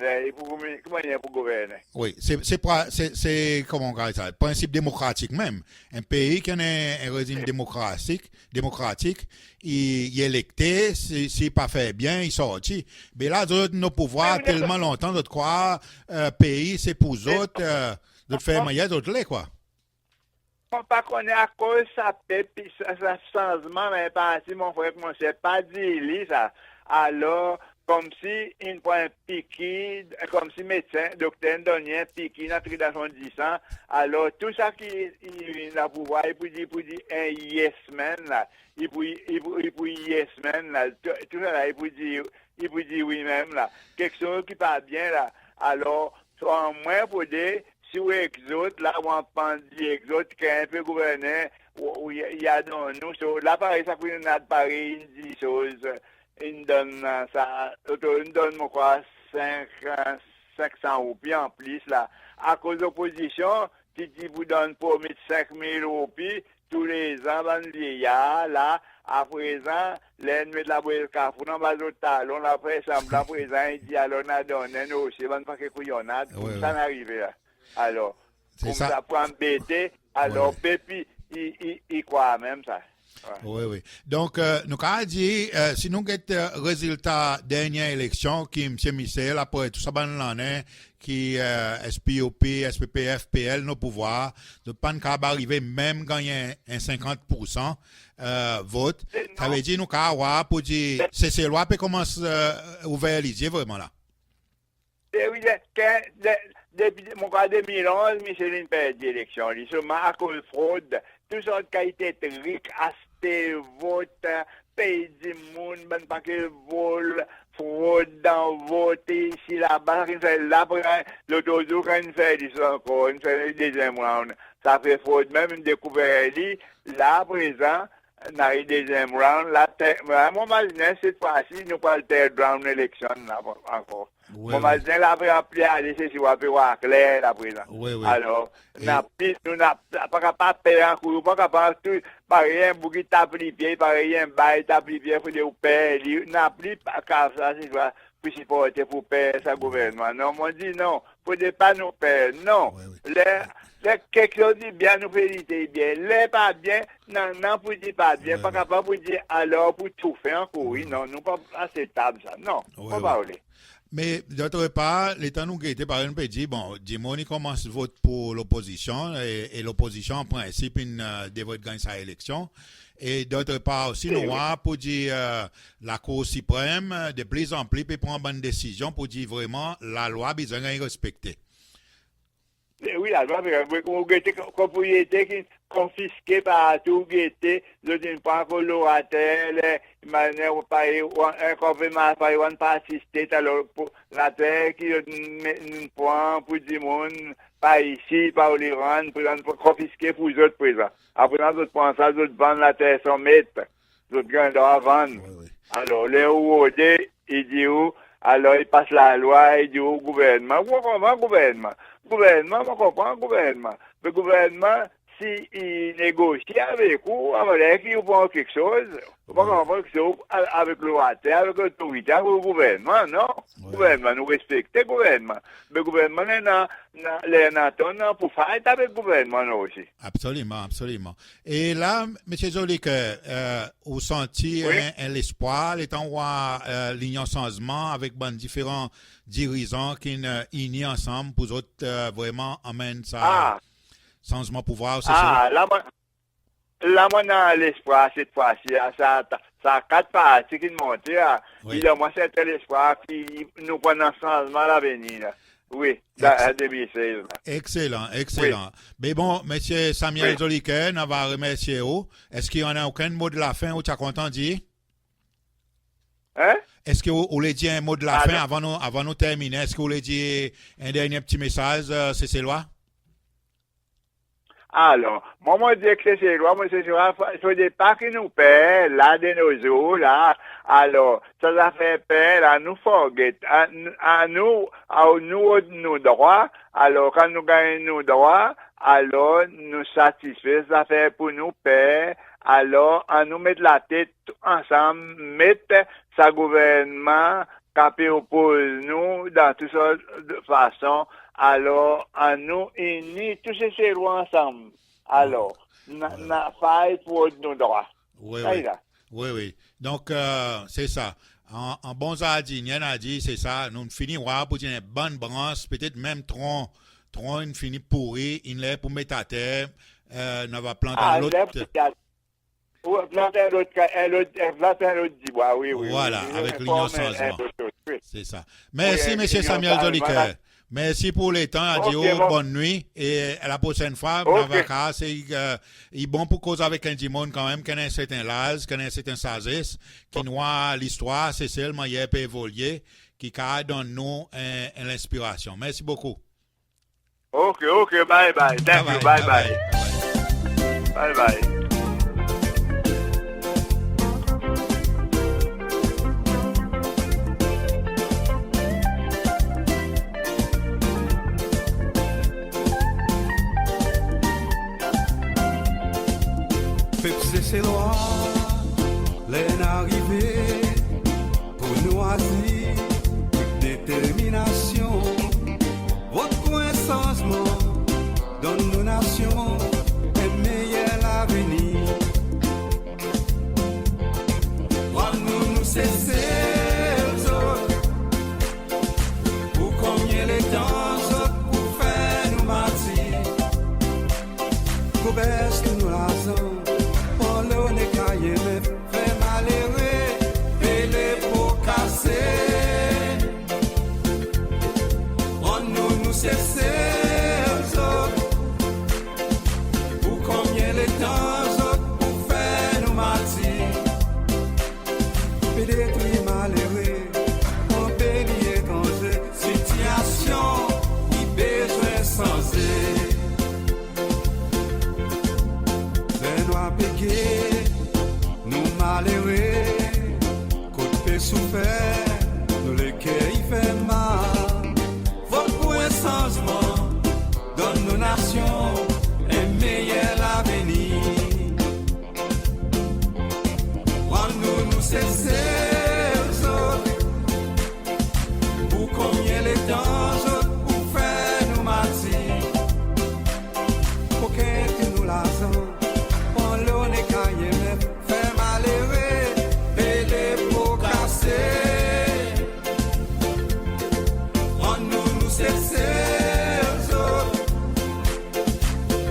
moyen pour gouverner. Oui, c'est comment on dit ça, le principe démocratique même. Un pays qui a un régime démocratique, il est électé, s'il pas fait bien, il sortit. Mais là, nos pouvoirs tellement longtemps, de croire, pays, c'est pour eux autres, de faire moyen, d'autres les quoi. On pas connaît à cause ça fait ça changement mais pas si mon frère mon c'est pas dit ça alors comme si il prend un piqui comme si médecin docteur donne un piqui dans tridation 10 ans alors tout ça qui il a pouvoir il pour dire un yes man là il pour yes man là tout ça là il pour dire oui même là quelque chose qui pas bien là alors soit moins pour dire si vous exote, là, on pense exote qui est un peu gouverné, où il y a dans nous, là, pareil, ça fait une pareil, une dit chose, il donne ça, il donne, je crois, 500 roupies en plus, là, à cause de l'opposition, qui vous donne pour 5 000 roupies, tous les ans, dans le vieillard, là, à présent, l'ennemi de la boîte de cafou, dans le talon, la presse, à présent, il dit, alors, on a donné, nous aussi, on pas que couillonnade, ça n'arrive là. Alors, comme ça pour embêter, alors Pépi, il croit même ça. Oui. Donc, nous avons dit, si nous avons résultat de la dernière élection, qui M. Michel, après tout ça, l'année, qui SPOP, SPPF, PL, nos pouvoirs, de ne pas arriver même gagner un 50% vote. Ça veut dire, nous avons avoir pour dire, c'est loi peut commencer à ouvrir les yeux vraiment là. Depuis mon cas 2011, Micheline perd l'élection. Seulement à cause de fraude, tout ça qui a été trick, acheter, vote, payer du monde, ben pas que vol, fraude dans vote, ici, là-bas, là-bas, l'autre jour, quand il fait encore, il fait le deuxième round. Ça fait fraude, même une découverte, là, à présent, dans le deuxième round, là, mon malin, cette fois-ci, nous pas le third round élection, là, encore. Mon malin, là, après, appelé à laisser sur la voir clair, là, présent. Oui. Alors, nous n'avons pas capable de payer un coup, pas capable de pas rien, pour qu'il tape les pieds, pas rien, bail, tape les pieds, il faut des payer, nous n'avons pas capable, ça, c'est quoi, pour supporter, pour payer sa gouvernement. Non, on dit non, il ne faut pas nous payer, non. Quelque chose dit bien, nous féliciter bien. Les pas bien, non, pour dire pas bien, pas capable pour dire alors pour tout faire encore. Oui, non, nous pas acceptable ça. Non, pas parler. Mais d'autre part, l'État nous guette par exemple dit bon, Dimoni commence vote pour l'opposition et l'opposition en principe devrait gagner sa élection. Et d'autre part aussi, nous avons pour dire la Cour suprême de plus en plus peut prendre une décision pour dire vraiment la loi besoin de respecter. Oui, la loi, on était propriété qui confisquée partout, qui était, je ne pas colorateur, manière pas, un complément pas, on pas assister, alors, pour la terre qui nous prend pour du monde, pas ici, pas au Iran, pour confisquer pour les autres présents. Après, nous autres pensons, nous autres vendent la terre sans mètres, nous autres gagnent à vendre. Oui. Alors, les Ouodé, il dit où? Alors, il passe la loi, il dit au gouvernement. Vous comprenez, gouvernement? Gouvernement, on comprend, gouvernement. Le gouvernement, s'il négocie avec vous, avec qu'il prend quelque chose, vous comprenez quelque chose avec le water, avec l'autorité, avec le gouvernement, non? Le gouvernement, nous respectons le gouvernement. Le gouvernement, les attend pour faire avec le gouvernement aussi. Absolument, absolument. Et là, M. Zolique, vous sentez l'espoir, les temps où l'union changement avec différents dirigeants qui unis ensemble pour autres vraiment amènent ça changement pouvoir, c'est ça? Là, on a l'espoir cette fois-ci. Ça a 4 parties qui montent. Oui. Il y a moi certain espoir qui nous prend un changement à l'avenir. Oui, en 2016. Excellent, excellent. Oui. Mais bon, M. Samuel Zolique, on va remercier vous. Est-ce qu'il y en a aucun mot de la fin où tu as content de dire? Hein? Est-ce que vous voulez dire un mot de la fin avant nous terminer? Est-ce que vous voulez dire un dernier petit message, c'est loi? Alors, moi, je dis que c'est loi, moi, c'est loi, il des pas qui nous paient, là, de nos jours, là. Alors, ça fait peur à nous forget, à nous droits. Alors, quand nous gagnons nos droits, alors, nous satisfait, ça fait pour nous paix. Alors, à nous mettre la tête ensemble, mettre sa gouvernement, qui oppose nous dans toutes sortes de façons. Alors, à nous unis, tous ces lois ensemble. Alors, n'a faille pour nos droits. Oui. Donc, c'est ça. En bon jardinier, a dit, c'est ça. Nous finissons pour dire une bonne branche, peut-être même tronc, une finit pourri, une est pour mettre à terre, on va planter l'autre. Planter un autre du bois, oui. Voilà, avec l'union changement. C'est ça. Merci, M. Samuel Zolique. Merci pour le temps, adieu, bonne nuit. Et à la prochaine fois, c'est bon pour causer avec un monde quand même, qui a un certain âge, qui a un certain sagesse, qui voit l'histoire, c'est seulement hier peut évoluer, qui donne nous l'inspiration. Merci beaucoup. Ok, bye bye. Thank you, bye bye. Bye bye. C'est loin, l'arrivée pour nous assis, détermination, votre changement dans nos nations, un meilleur avenir. Nous cesser pour combien les temps pour faire nous martyrs, pour baisser que nous raisons. Nous malheureux, côté souffert, nous le cœur il fait mal. Votre pour un changement dans nos nations, un meilleur avenir. Quand nous cessons, pour combien les temps pour faire nous martyrs, pour que nous l'asons.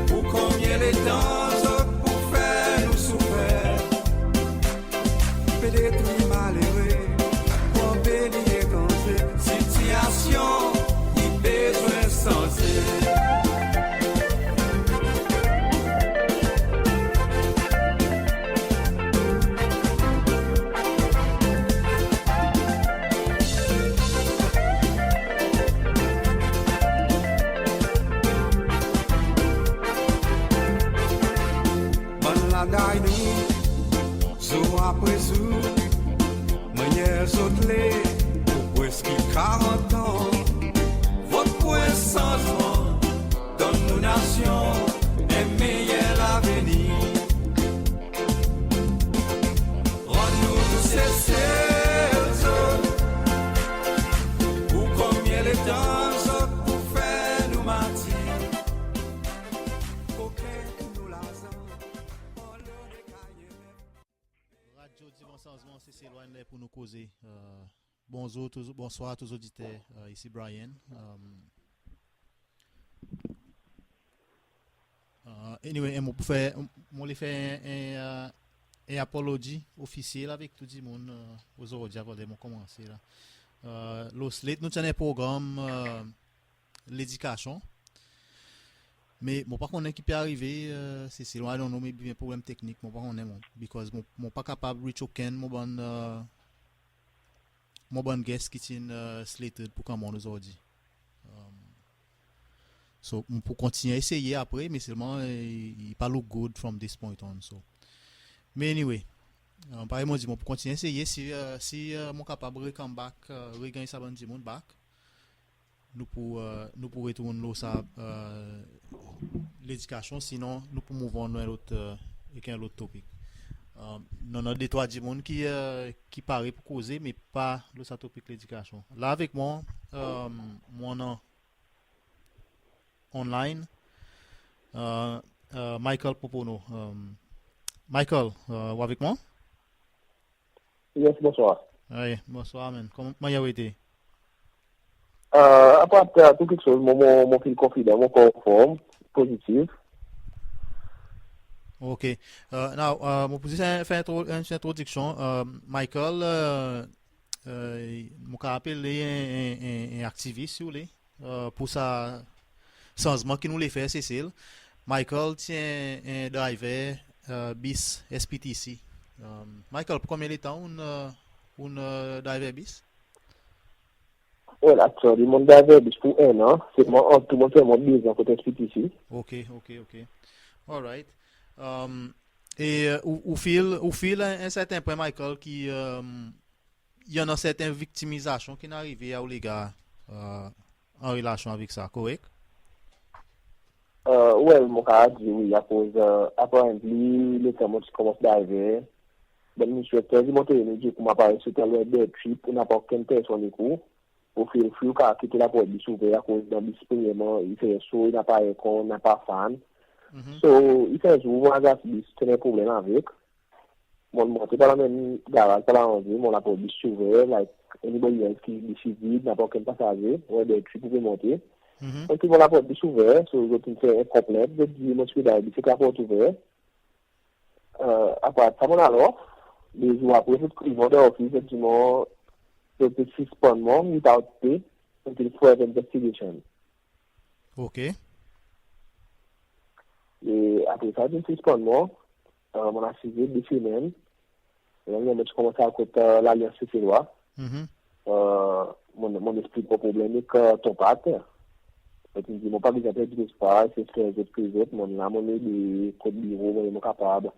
Pour combien les temps pour faire nous souffrir, peut-être après tout, manière autres les, pour presque 40 ans, votre point changement dans nos nations, un meilleur avenir. Rends-nous tous ces cerceaux, pour combien de temps pour faire nous mentir. Radio Divan Changement, c'est Céloine pour nous causer. Bonsoir à tous les auditeurs. Ici Brian. Anyway, je vais faire un apologie officielle avec tout le monde aujourd'hui avant de commencer. Nous tenons un programme l'éducation. Mais mon pas connaît qui peut arriver c'est loin non mais bien problème technique mon pas connaît because mon pas capable reach aucun mon bon guest qui tient slated pour comment aujourd'hui. So on peut continuer à essayer après mais seulement il pas look good from this point on so. Mais anyway, pareil moi dit on peut continuer à essayer si mon capable de come back regagner ça bon du monde back. Nous pour retourner là ça l'éducation sinon nous pour move on avec un autre topic non a deux trois du monde qui paraît pour causer mais pas le ça topic l'éducation là avec moi mon online Michael Popono Michael ou avec moi Yes, bonsoir. Oui, bonsoir man comment y a été Après tout quelque chose, mon fil confident, mon conforme, positif. Ok. Now, mon position fait une introduction. Michael, mon appelle un activiste pour ça changement qui nous les fait Cécile. Michael tient un driver bis SPTC. Michael, pour combien de temps on driver bis? Well, actually, mon driver bis pour un an. C'est moi tout mon fait mon business côté SPTC. Ok. All right. Et au fil un certain point, Michael, qui il y en a certaines victimisations qui n'arrivent à les gars en relation avec ça, correct? Well, mon cas dit oui, à cause apparently le temps je commence d'arriver. Ben, je suis très monté énergie pour m'apparaître sur le bed trip pour n'importe quelle personne du coup. Au fil flou car quitter la porte s'ouvrir à cause d'un disponible, il fait chaud, il n'a pas écran, n'a pas fan. So, il fait jour, moi, j'ai un problème avec. Mon monté par la même garage, par la rendu, mon la porte s'ouvrir, like anybody else qui est vide, n'importe quel passager, ouais, des trucs pour monter. Donc, ils vont la porte s'ouvrir, so, je peux faire un problème, je dis, moi, je suis là, c'est que la porte ouverte. Après, ça, mon alors, les jours après, ils vont dans l'office, et moi, je peux suspendre without pay until further investigation. Ok. Et après ça, je suspends mon assisé de semaines. Et là, je commence à côté l'Alliance Cécillois. Mon esprit de problème est que ton pas à terre. Et puis, je n'ai pas besoin de dire pas, c'est ce que j'ai pris, mon là, mon des codes bureau, mon est capable.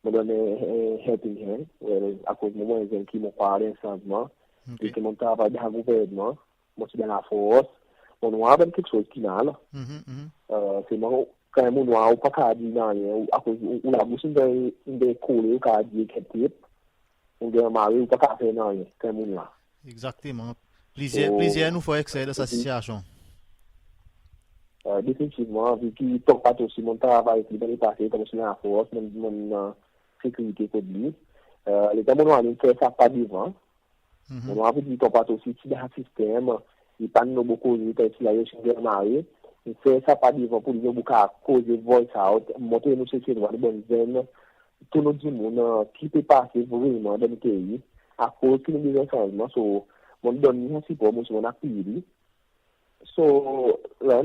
Je donne un helping hand, à cause de moi, ils qui m'ont parlé un changement. Et que mon travail dans le gouvernement, moi, je suis dans la force. Mon noir, c'est quelque chose qui n'a là. C'est moi, quand mon noir, ou pas qu'à dire, à cause où la bouche de coller, ou qu'à dire qu'elle type, ou de marier, ou pas qu'à faire rien, quand mon noir. Exactement. Plaisir nous faut excès de sa situation. Définitivement, vu qu'il ne toque pas aussi mon travail qui est passé, comme je suis dans la force, mon sécurité que lui. Les gens, mon noir, ils fait ça pas devant. Mon noir, il ne toque pas aussi, si dans le système, il pas de beaucoup de temps, il a eu un marié. Il fait ça pas devant pour lui beaucoup à cause de voice out, monter nous chercher de bonnes veines, tout le monde qui peut passer vraiment dans le pays, à cause de nous changement, so, mon donne un support, mon appui. So, là,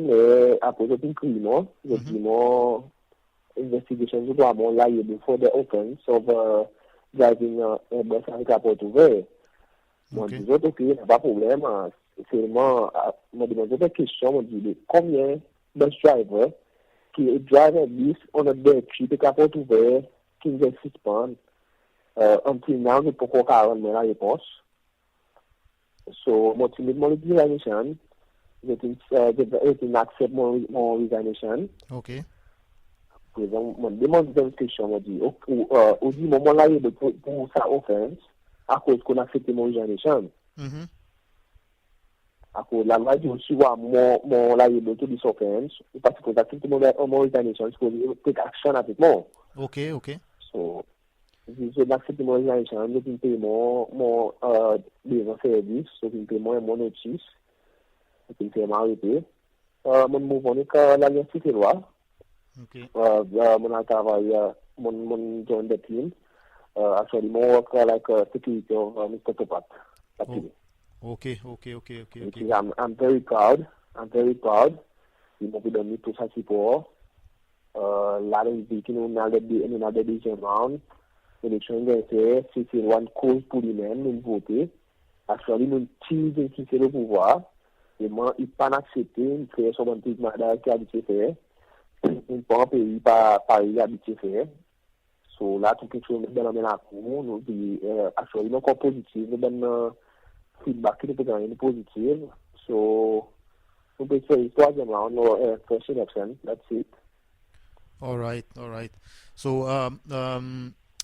après, j'ai un crime, j'ai dit, mon investigation, je dois mon liable before the offense of driving a bus avec la porte ouverte. Moi, je dis, ok, il n'y a pas de problème. Seulement, je me demande des questions, je me dis, combien de drivers qui drive un bus on a dead trip, avec la porte ouverte, qui nous suspendent, until now, nous pouvons pas avoir la réponse. So, moi, tu mon resignation, je accept mon resignation. OK. Par exemple, je demande une question, on dit, au dit, moment là, pour sa offense, à cause qu'on a accepté mon resignation. À cause la loi dit aussi, mon liable to this offense, parce que accepté mon resignation, c'est pour take action avec moi. OK. So, je accepté mon resignation, je paye mon service, je paye mon notice, je paye mon arrêté. Mon mouvement est que la justice loi. OK. Mon travail, mon join the team. Actually, more work like security of Mr. Topat. Okay. I'm very proud. Il m'a donné tout ça support. Là, il y a another decision round. L'élection c'est one cause pour lui-même, nous voter. Actually, nous tirons qui c'est le pouvoir. Et moi, il pas accepté, il fait son petit mandat qui a habitué faire. Il pas un pays par Paris habitué faire. So là, tout quelque chose dans la cour, nous dit, actually, nous sommes positifs, nous donnons feedback qui est positif. So, nous pouvons faire une troisième round, first election, that's it. All right. So,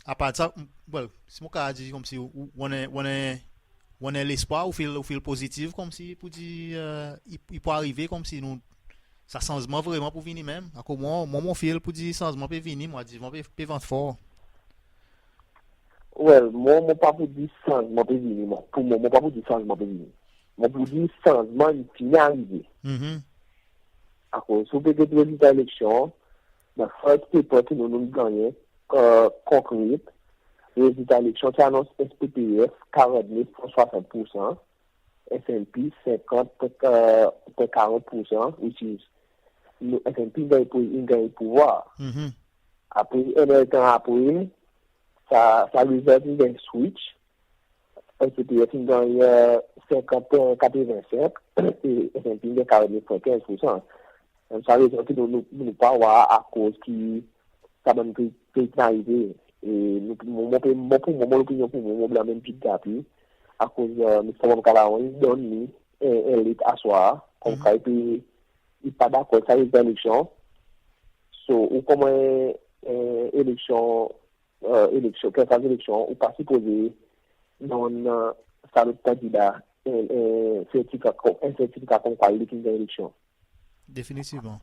à part ça, well, si mon cas dit comme si on est l'espoir, ou feel positif comme si pour dire il peut arriver comme si nous ça changement vraiment pour venir même. À comment mon feel pour dire changement peut venir, moi dis peut vendre fort. Well, moi pas pour dire changement peut venir, pour moi pas pour dire changement peut venir. Moi pour dire changement il finit arriver. À cause sous peut être résultat élection, la first paper que nous gagner concrète, résultat élection qui annonce SPPF 49,60%, S&P 50,40%, which is S&P gagne pouvoir. Après, un temps après, ça résulte d'un switch. SPPF gagne 50,85% et S&P gagne 49,15%. Ça résulte que nous pas avoir à cause qui ça m'a fait arriver. Et mon opinion pour moi, la même petite tapis, à cause de M. Kalaon, il donne élite à soi, comme ça, il n'est pas d'accord avec ça, l'élection. So, ou comme élection, quelle phase d'élection, ou pas supposé, non, ça le candidat, un certificat comme quoi il est une élection. Définitivement.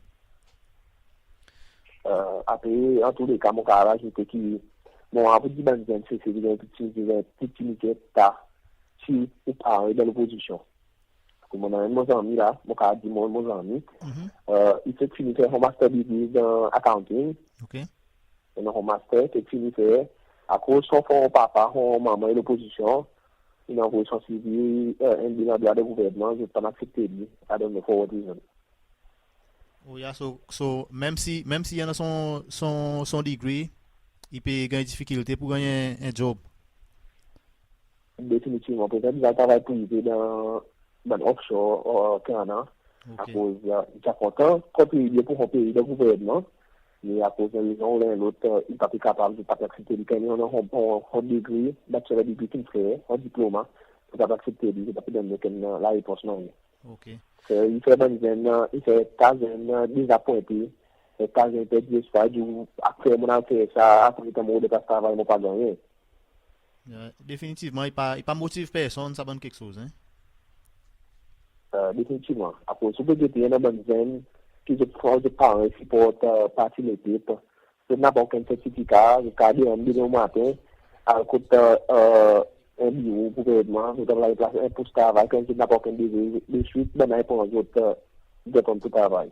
Après, en tous les cas, mon carrage, c'était qui, bon, après, il m'a dit, c'est une petite unité, si ou pas, dans l'opposition. Comme on a mon ami là, mon carrage dit mon ami, il s'est fini faire un master degree dans accounting. OK. Et un master, c'est fini faire, à cause de son papa, son maman et l'opposition, il a envoyé son CV, un bilan de gouvernement, je n'ai pas accepté lui, I don't know for what reason. Oh yeah, so même si il y en a son degree, il peut gagner difficulté pour gagner un job. Définitivement, peut-être qu'il va travailler privé dans offshore au Canada, à cause il est content, quand il est pour un pays de gouvernement, mais à cause de raison l'un l'autre, il n'est pas capable de pas accepter lui. Quand il a un degré, bachelor degree qu'il fait, un diplôme, il ne peut pas accepter lui, il ne peut pas donner la réponse non. OK. Il fait il fait 15 désappointé, il fait 15 perdu espoir, après mon a fait ça, après mon de travail, mon pas gagné. Définitivement, il pas motive personne, ça donne quelque chose, hein. Définitivement. Après, si vous avez une bonne zone, qui je prends de parents qui portent partie de l'équipe, je n'ai pas aucun certificat, je garde un million matin, à côté un bureau pour gouvernement, je dois placer un poste de travail, quand je n'ai pas aucun de suite, je n'ai pas autre de temps de travail.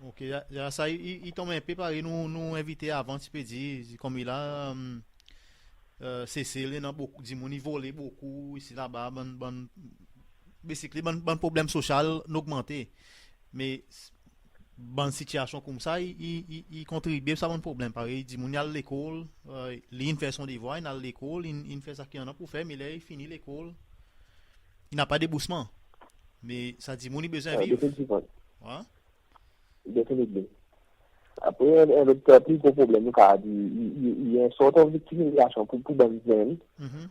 OK, ça, il tombe un peu par nous inviter avant, tu peux dire, comme il a, Cécile, il y a beaucoup, du monde, il vole beaucoup, ici là-bas, bon problème social augmenté. Mais bonne situation comme ça, il contribue à bon problème. Pareil, il dit, il a l'école, il fait son devoir, il a l'école, il fait ça qu'il y en a pour faire, mais là, il finit l'école. Il n'a pas de déboursement. Mais ça dit, il a besoin de vivre. Définitivement. Ouais? Définitivement. Après, un plus gros problème, il y a une sorte de victimisation pour les jeunes,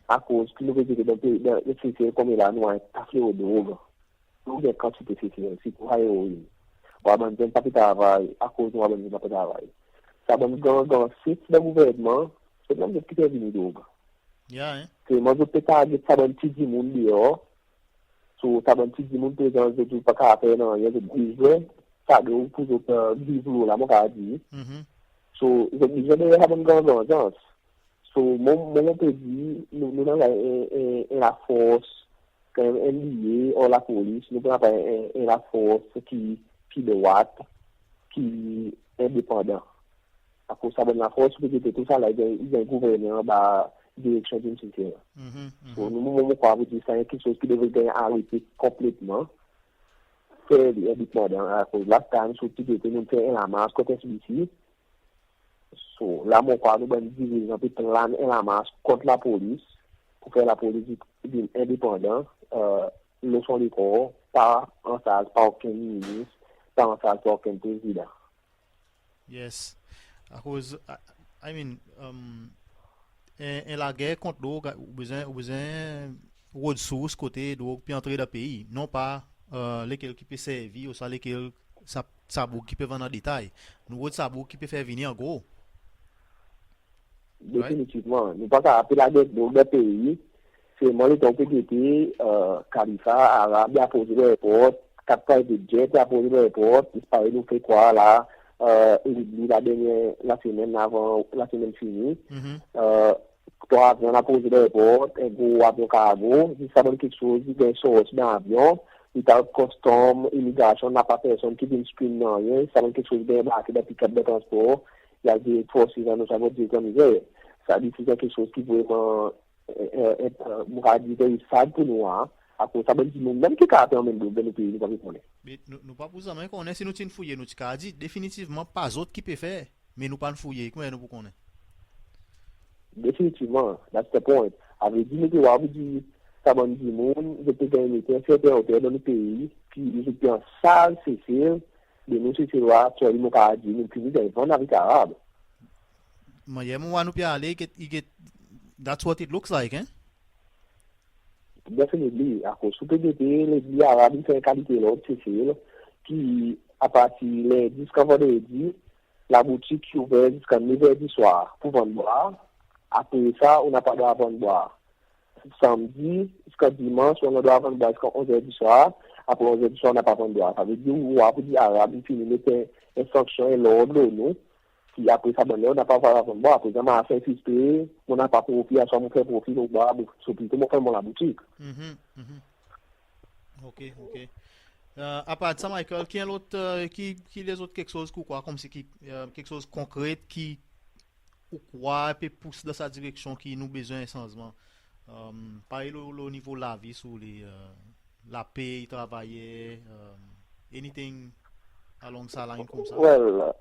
à cause que nous voyons dans le CCL comme il a nous un café au drogue. Nous avons quantité de CCL, c'est pour héroïne. On va même pas de travail, à cause de nous avons pas de travail. Ça va nous dans le site de gouvernement, c'est même de qui est venu drogue. C'est moi, je peux pas dire ça dans le petit monde dehors. So, ça va un petit monde présent, je ne peux pas faire, non, il y a des besoins. Ça doit pour vivre là, mon cas dit. So, je vais avoir une grande urgence. So, mon peut dire, nous avons la force, quand même liée, ou la police, nous avons la force qui droite, qui est indépendant. À cause de la force, tout ça, là, il y a un gouverneur, direction d'une société. So, nous croyons que c'est quelque chose qui devrait arrêter complètement. C'est indépendant à cause de la canne, surtout que nous faisons la masse côté celui-ci. So, là, mon crois, nous avons divisé un peu la masse contre la police, pour faire la politique indépendante, le son du corps, pas en charge par aucun ministre, pas en charge par aucun président. Yes. À cause, I mean, la guerre contre l'eau, besoin ressources côté d'eau puis entrer dans le pays, non pas lesquels qui peut servir ou ça lesquels ça qui peut vendre en détail. Nous autres ça qui peut faire venir en gros. Définitivement, nous pas appeler la guerre dans le pays. C'est moi qui ai été Khalifa arabe a posé l'aéroport, capitaine de jet a posé l'aéroport, il nous fait quoi là la semaine avant la semaine finie. Toi, on a posé l'aéroport, un gros avion cargo, il s'abonne quelque chose, il y a une source dans l'avion, il y a custom, immigration, n'a pas personne qui vient screen non rien, il s'abonne quelque chose débarqué dans pick-up de transport, il y a des forces dans nos savons dire comme ça. Ça dit c'est quelque chose qui peut être, dire, sad pour nous, à cause ça veut dire même qui a permis de le pays, nous pas connaître. Mais nous pas pour ça, mais qu'on est si nous t'in fouiller, nous t'as dit définitivement pas autre qui peut faire, mais nous pas fouiller, comment nous pour connaître. Définitivement, that's the point. Avec dit que vous dit ça va dire monde, je peux gagner un certain hauteur dans le pays, puis je peux en salle Cécile, de nous c'est là, tu as dit mon cas dit, nous puis nous avons avec arabe. Mais il y a moi nous peut aller that's what it looks like, hein? Definitely, à cause de les arabes c'est qualité l'autre Cécile qui à partir les 10 vendredi, la boutique qui ouvert jusqu'à 9h du soir pour vendre boire. Après ça, on n'a pas le droit de vendre boire. Samedi jusqu'à dimanche, on a le droit de vendre boire jusqu'à 11h du soir. Après 11h du soir, on n'a pas de vendre boire. Ça veut dire que les Arabes, ils finissent mettre une sanction et l'ordre, nous. Puis après ça, on n'a pas le droit de vendre boire. Après ça, on a fait suspect, on n'a pas profit, à soit on fait profit, on boit, c'est plutôt on fait la boutique. Ok. À part de ça, Michael, qui les autres quelque chose quoi, comme si quelque chose concret qui ou quoi peut pousser dans sa direction qui nous besoin de changement. Pareil au niveau de la vie sur la paix, travailler, anything along ça line comme ça. Well,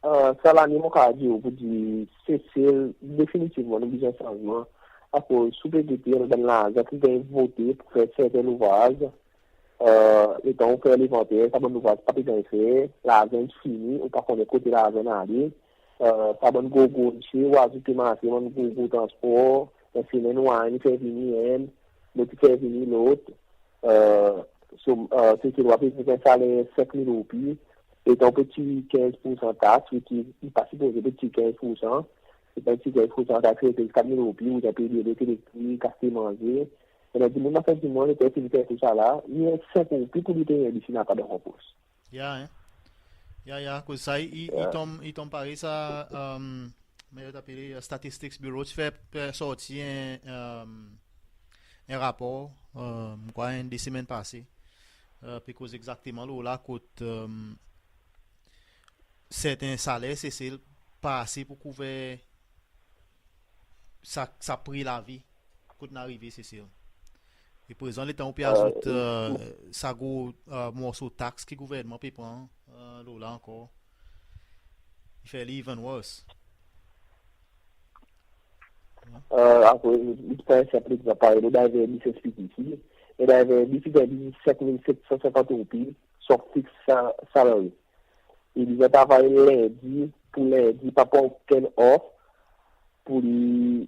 ça là, nous avons dit au bout du c'est définitivement nous besoin de changement. À cause sous le député dans la qui vient voter pour faire certains ouvrages. Et donc on fait l'inventaire, ça bon ouvrage pas bien fait, la zone finie, on pas connaît côté la zone aller. Ça bon go chez ou ajouter marché, on go transport, on finit nous on fait venir un, l'autre fait venir l'autre. C'est que on va payer un salaire 5 000 roupies et donc petit 15% taxe qui passe pour petit 15%. C'est un petit 15% taxe c'est 4 000 roupies, vous avez payé l'électricité, casser manger. Et du monde fait du monde et tout ça là, il y a 5 roupies pour lui payer d'ici n'a pas de repos. Que ça il tombe pareil ça mais il appelé Statistics Bureau tu fait sortir un rapport quoi une des semaines passées puis cause exactement là coûte certains salaires c'est passé pour couvrir ça prix la vie coûte n'arriver c'est sûr. Et pour exemple, les temps où on ajoute ça go morceau taxe que le gouvernement peut prendre là encore. Il fait even worse. Après, il peut s'appliquer ça par il avait dit c'est ici. Il avait dit 7 750 roupies sur fixe salarié. Il va travailler lundi, pas pour aucun offre, pour lui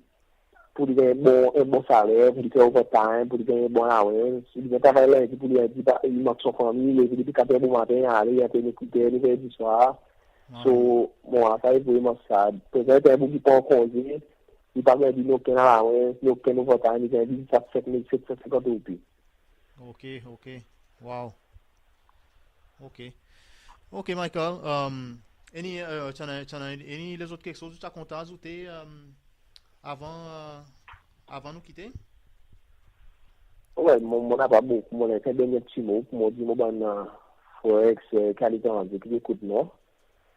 un bon salaire, pour lui faire overtime, pour lui faire un bon allowance. Il va travailler lundi, pour lui dire, il manque son famille, il est depuis 4 heures du matin, aller, il a fait écouter, il fait du soir. So, bon, ça est vraiment ça. Peut-être un bout qui prend congé, il n'a pas dit aucun allowance, aucun overtime, il a dit 750 roupies. Ok. Wow. Ok, Michael. Any les autres quelque chose que tu as compté ajouter avant nous quitter? Ouais, mon n'a pas beaucoup. Mon a fait un dernier petit mot pour me dire, mon Forex, qualité en vie, qui écoute moi.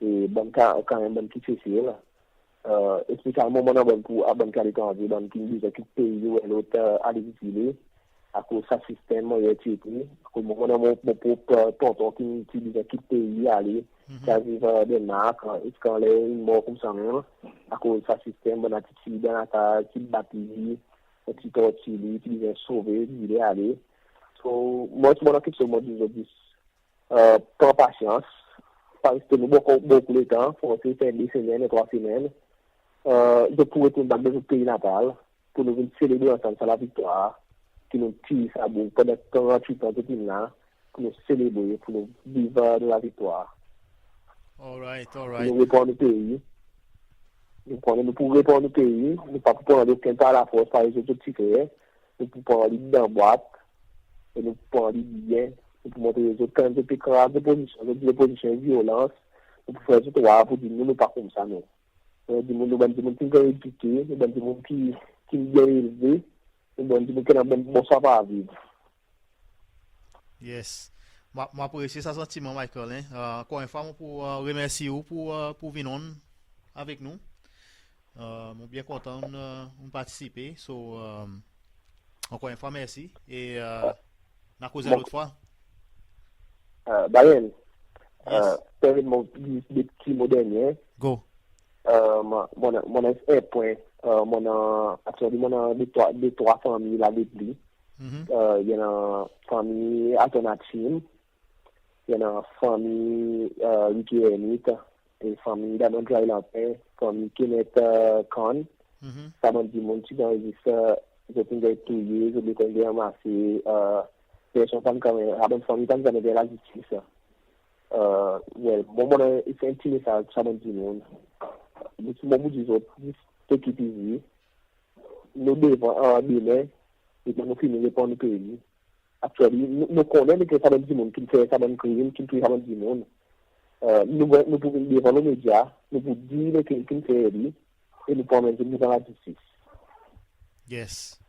Et bon, quand même, bon, qui fait ça, spécialement, mon a bon pour bonne qualité en vie, bon, qui me dit que pays ou l'autre à l'utiliser. À cause de ce système, il y a été pris. À cause de mon propre tonton qui utilise qui pays aller, qui a vu des marques, quand les morts comme ça, à cause de ce système, on a utilisé dans la table, qui bâtit, qui tortille, qui vient sauver, qui vient aller. So, moi, je me dis aujourd'hui, prends patience, parce que nous beaucoup de temps, pour faire 2 semaines et 3 semaines, je pourrais retourner dans notre pays natal, pour nous célébrer ensemble la victoire. Qui nous tire ça bon pendant 48 ans depuis là pour nous célébrer, pour nous vivre de la victoire. All right. Nous répondre au pays. Nous pour répondre au pays, nous pas pour prendre aucun temps à la force par les autres tickets, nous pour prendre les dans boîte, et nous pour prendre les bien, nous pour montrer les autres quand de pécrage de position de violence, nous pour faire tout droit pour dire nous pas comme ça non. Nous disons qui est éduqué, nous disons qui est bien élevé. Bon savoir à vivre. Yes. Moi, apprécie ça sentiment, Michael. Encore une fois, pour remercier vous pour venir avec nous. Je suis bien content de participer. So, encore une fois, merci. Et on a causé l'autre fois. Brian, permettez-moi des petits mots derniers. Go. Mon point. Actuellement, des 3 familles à l'église. Il y a une famille alternative, il y a une famille luthérienne, une famille d'Amandra Lapin, famille Kenneth Khan. Ça m'a dit mon petit dans les je suis touillé, je suis amassé, personne comme une famille comme de la justice. Bon, il fait un petit message, ça m'a dit mon. Bon, vous dites ce qui est dit, nous devons demain, et nous finissons de répondre au pays. Actuellement, nous connaissons que ça va du monde qui fait ça va crime, qui fait ça va du monde. Nous pouvons devant les médias, nous pouvons dire que qui fait et nous pouvons mettre dans la justice. Yes.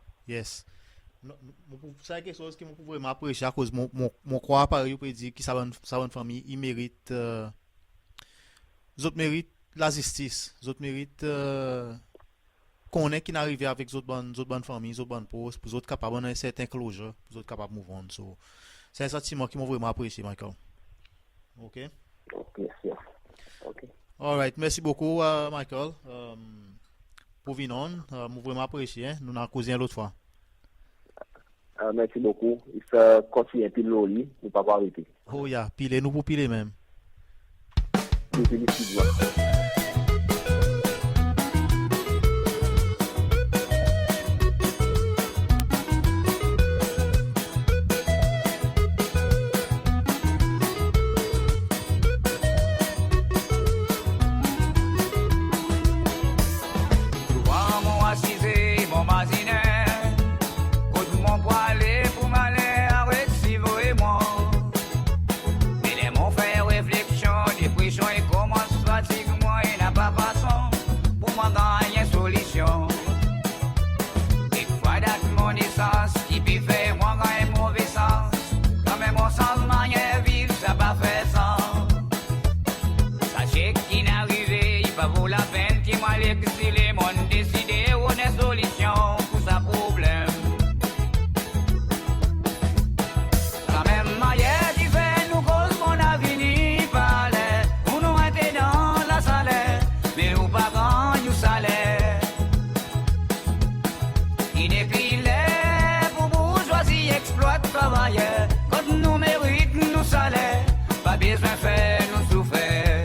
C'est quelque chose que je peux vraiment apprécier à cause de mon croix pareil, je peux dire que ça va une famille, ils méritent, les autres méritent la justice, les autres méritent qu'on est qui n'arrive avec les autres bonnes familles, les autres bonnes postes, pour les autres capables d'un certain closure, pour les autres capables de move on. So, c'est un sentiment qui m'a vraiment apprécié, Michael. Ok? Ok, sûr. Ok. Alright, merci beaucoup, Michael. Pour venir, m'a vraiment apprécié. Nous avons causé l'autre fois. Merci beaucoup. Il faut continuer un peu de l'eau, nous pas arrêter. Oh, yeah, piler, nous pour piler même. Quand nous méritons, nous salaires, pas besoin de faire nous souffrir.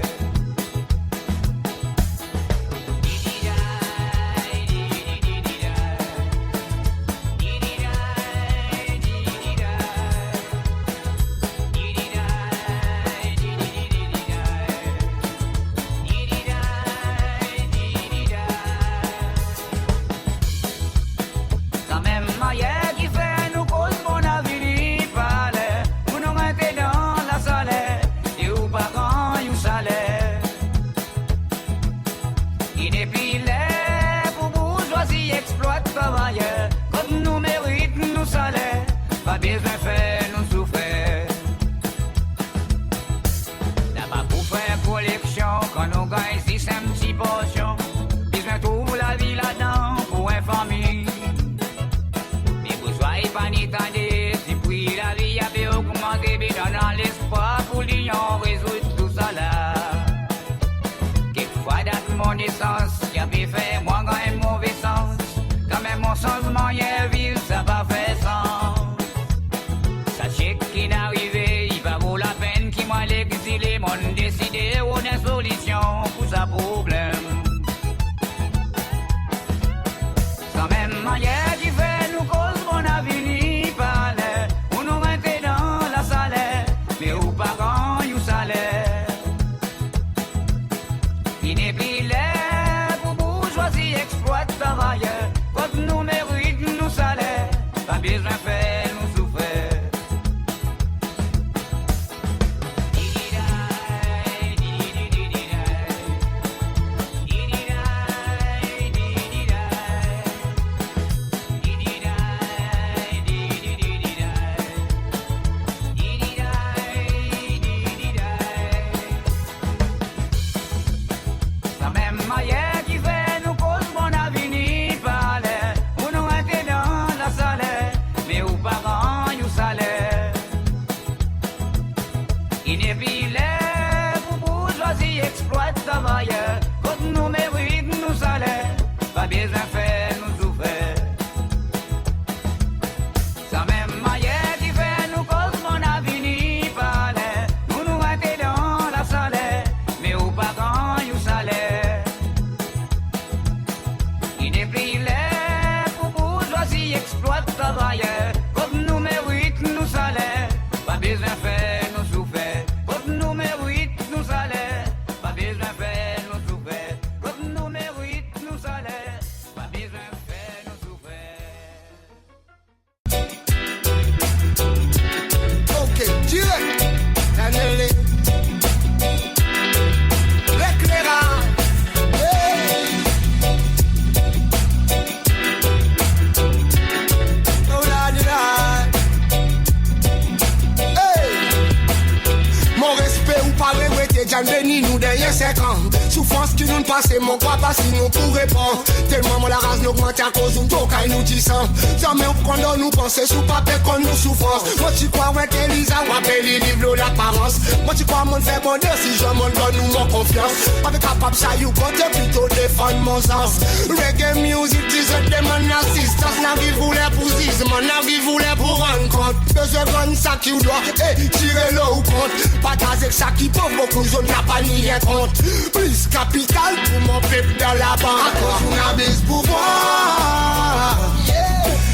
5 ans. Souffrance qui nous passe, mon quoi pas si nous pourrait pas. Tellement la race nous augmente à cause d'un toca et nous dit ça. Jamais on prend nous penser sous papier qu'on nous souffrance. Moi tu crois ouais qu'Elisa ou appelle les livres l'apparence. Moi tu crois mon fait bon décision, mon donne nous mon confiance. Avec capable ça you compte plutôt défendre mon sens. Reggae music disait demande assistance. La vie voulait pour zizman, la vie voulait pour rendre compte. Besoin de ça qui doit tirer l'eau au compte. Partager ça qui pauvre beaucoup je n'ai pas ni rien compte. Plus capital pour mon peuple dans la banque. À cause on a des pouvoirs.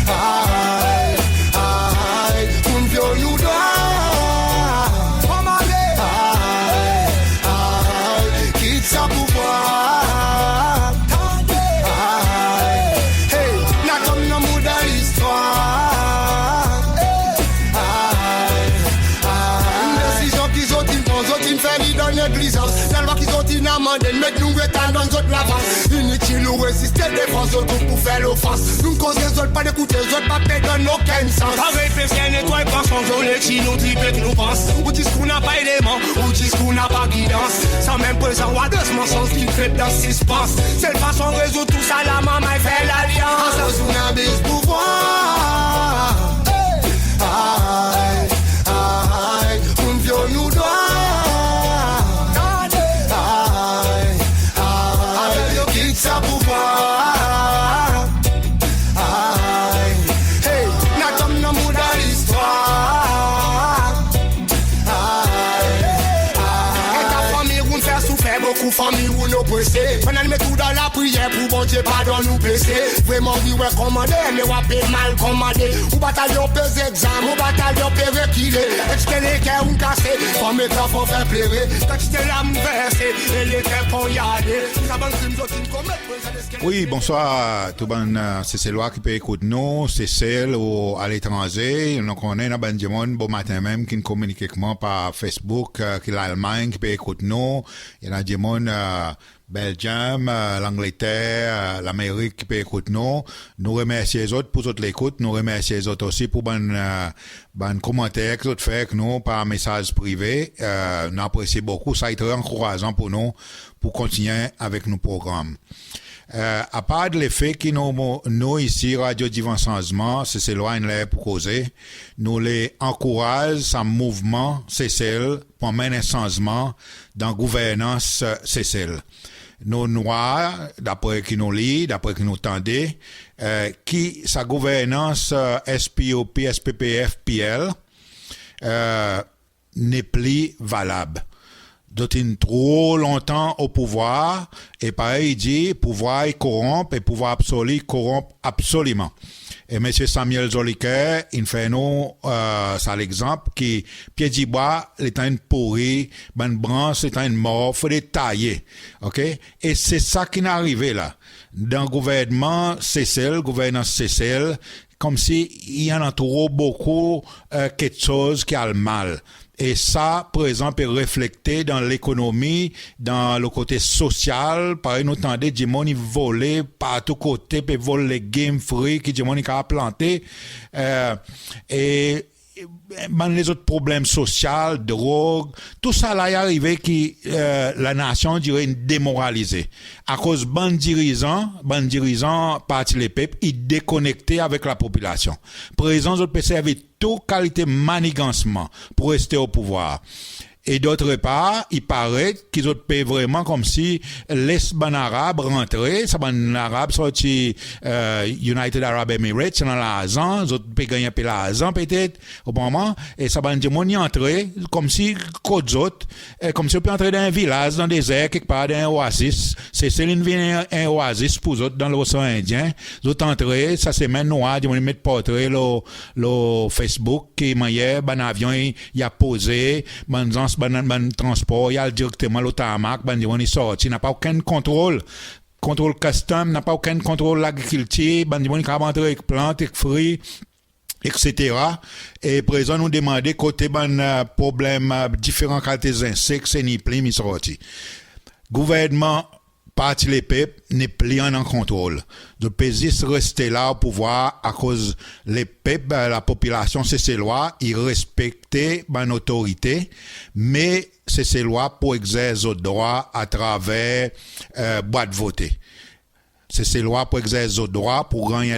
Aïe, aïe, on viole nous doit. Aïe, aïe, quitte sa pouvoir. Aïe, hey, là comme nos mots dans l'histoire. Aïe, aïe, décision qu'ils ont dit, bon, ils ont fait dans l'église. La loi qu'ils ont dit, n'amende, mettre nous étant dans notre l'avance. Inutile ou résister, défense au tout pour faire l'offense. Nous cause les autres, pas d'écouter les autres, pas pédant aucun sens. Pas réfléchir, nettoyer, pas changer, si nous tripler, nous pense. Ou disent qu'on n'a pas élément, ou disent qu'on n'a pas guidance. Sans même présent, ou à deux mensonges qui crêpent dans suspense. C'est la façon de résoudre tout ça, la maman fait l'alliance. À cause on a des pouvoirs. Aïe, aïe, on viole nous doit. Sa pouvoir. Aïe, hey, n'a comme nos mots dans l'histoire. Aïe, aïe, et ta famille où nous fait souffrir beaucoup, famille où nous pressés. On a mis tout dans la prière pour bon Dieu pardon nous baisser. Vraiment oui ouais commandé, mais on peut mal commandé. Ou bataillon pèse examen, ou bataillon peut reculer. Expliquer les cœurs ou casser, pour mettre l'enfant faire pleurer. Quand tu t'es là m'verser, et les cœurs qu'on y a des. Oui, bonsoir tout le monde. C'est Célois qui peut écouter nous, c'est celle à l'étranger. Donc on est dans ben monde bon matin même qui nous communique avec moi par Facebook, qui l'Allemagne qui peut écouter nous. Il y a des monde Belgium, l'Angleterre, l'Amérique qui peut écouter nous. Nous remercions les autres pour toute l'écoute. Nous remercions les autres aussi pour ben commentaires que vous faites avec nous par message privé. Nous apprécions beaucoup. Ça a été encourageant pour nous pour continuer avec nos programmes. À part de l'effet qui nous ici, Radio Divan Changement, c'est loin là pour causer, nous les encourageons, ce mouvement, c'est celle, pour mener un changement dans la gouvernance, c'est celle. Nous noirs, d'après qui nous lit, d'après qui nous tendait, qui, sa gouvernance, SPOP, SPPF, PL, n'est plus valable. D'autres trop longtemps au pouvoir, et pareil, il dit, pouvoir est corrompt, et pouvoir absolu corrompt absolument. Et M. Samuel Zoliker, il fait nous, ça l'exemple, qui, pied du bois, l'état une pourri, ben branche, l'état une mort, faut les tailler. OK? Et c'est ça qui est arrivé là. Dans le gouvernement, gouvernance CCL, comme si il y en a trop beaucoup, quelque chose qui a le mal. Et ça, par exemple, est reflété dans l'économie, dans le côté social. Par exemple, nous tendez des gens qui volent par tous côtés, puis volent les game free, qui des gens qui ont planté. Et les autres problèmes sociaux, drogue, tout ça là est arrivé qui la nation dirait démoralisée à cause ban dirigeants parti les peuples, ils déconnectés avec la population. Président autres PC avait toute qualité manigancement pour rester au pouvoir. Et d'autre part, il paraît qu'ils ont payé vraiment comme si les ban arabes rentraient, ça ban arabe sorti United Arab Emirates dans l'argent, ils ont payé gagner l'argent peut-être au moment, et ça ban des gens y entrer comme si côte autres, comme si on peut entrer dans un village dans des désert quelque part dans un oasis. C'est Céline vient un oasis pour autres dans l'océan Indien. Ils ont entré, ça c'est même noir, ils vont mettre portrait le Facebook qui hier ban avion il a posé, ban transport, il y a directement l'autarmac, il sorti, il n'a pas aucun contrôle custom, n'a pas aucun contrôle l'agriculture, il n'y a pas rentrer avec plantes, avec fruits, etc. Et présent nous demander côté problème différents qualités d'insectes, c'est ni plus, il sorti. Gouvernement parti les peuples n'est plus en contrôle. Le pays rester là au pouvoir à cause les peuples, la population, c'est ces lois, ils respectaient mon autorité, mais c'est ces lois pour exercer leurs droits à travers boîte voter. C'est ces lois pour exercer leurs droits pour gagner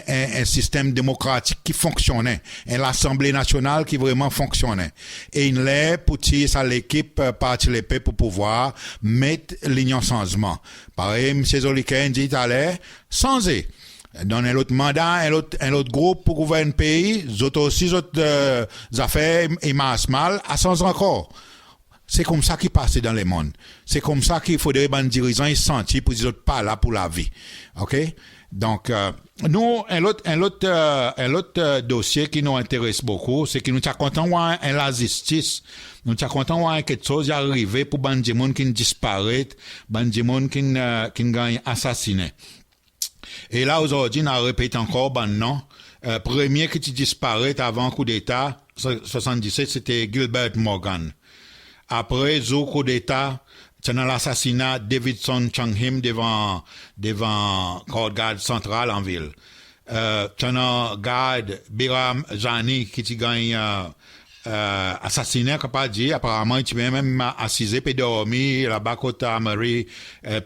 un système démocratique qui fonctionnait, l'Assemblée nationale qui vraiment fonctionnait. Et il est pour tirer ça l'équipe parti les peuples pour pouvoir mettre l'union changement. Pareil, M. Zoliken dit tout à l'heure, sans donner un autre mandat, un autre groupe pour gouverner le pays, d'autres aussi, d'autres affaires, et masse mal, à sans encore. C'est comme ça qui passe dans le monde. C'est comme ça qu'il faudrait que les dirigeants se sentent pour dire pas là pour la vie. OK? Donc, nous, un autre dossier qui nous intéresse beaucoup, c'est que nous sommes contents d'avoir la justice. Nous sommes contents d'avoir quelque chose qui arrive pour les gens qui disparaissent, les gens qui gagnent assassinés. Et là, aujourd'hui, on répète encore, non. Premier qui disparaît avant le coup d'État, 77, c'était Gilbert Morgan. Après, le coup d'État, c'est dans l'assassinat Davidson Changhim devant Court Garde central en ville. C'est dans garde Biram Jani qui gagne assassiné, capable de dire, apparemment, il est même assisé, puis dormi là-bas côté Marie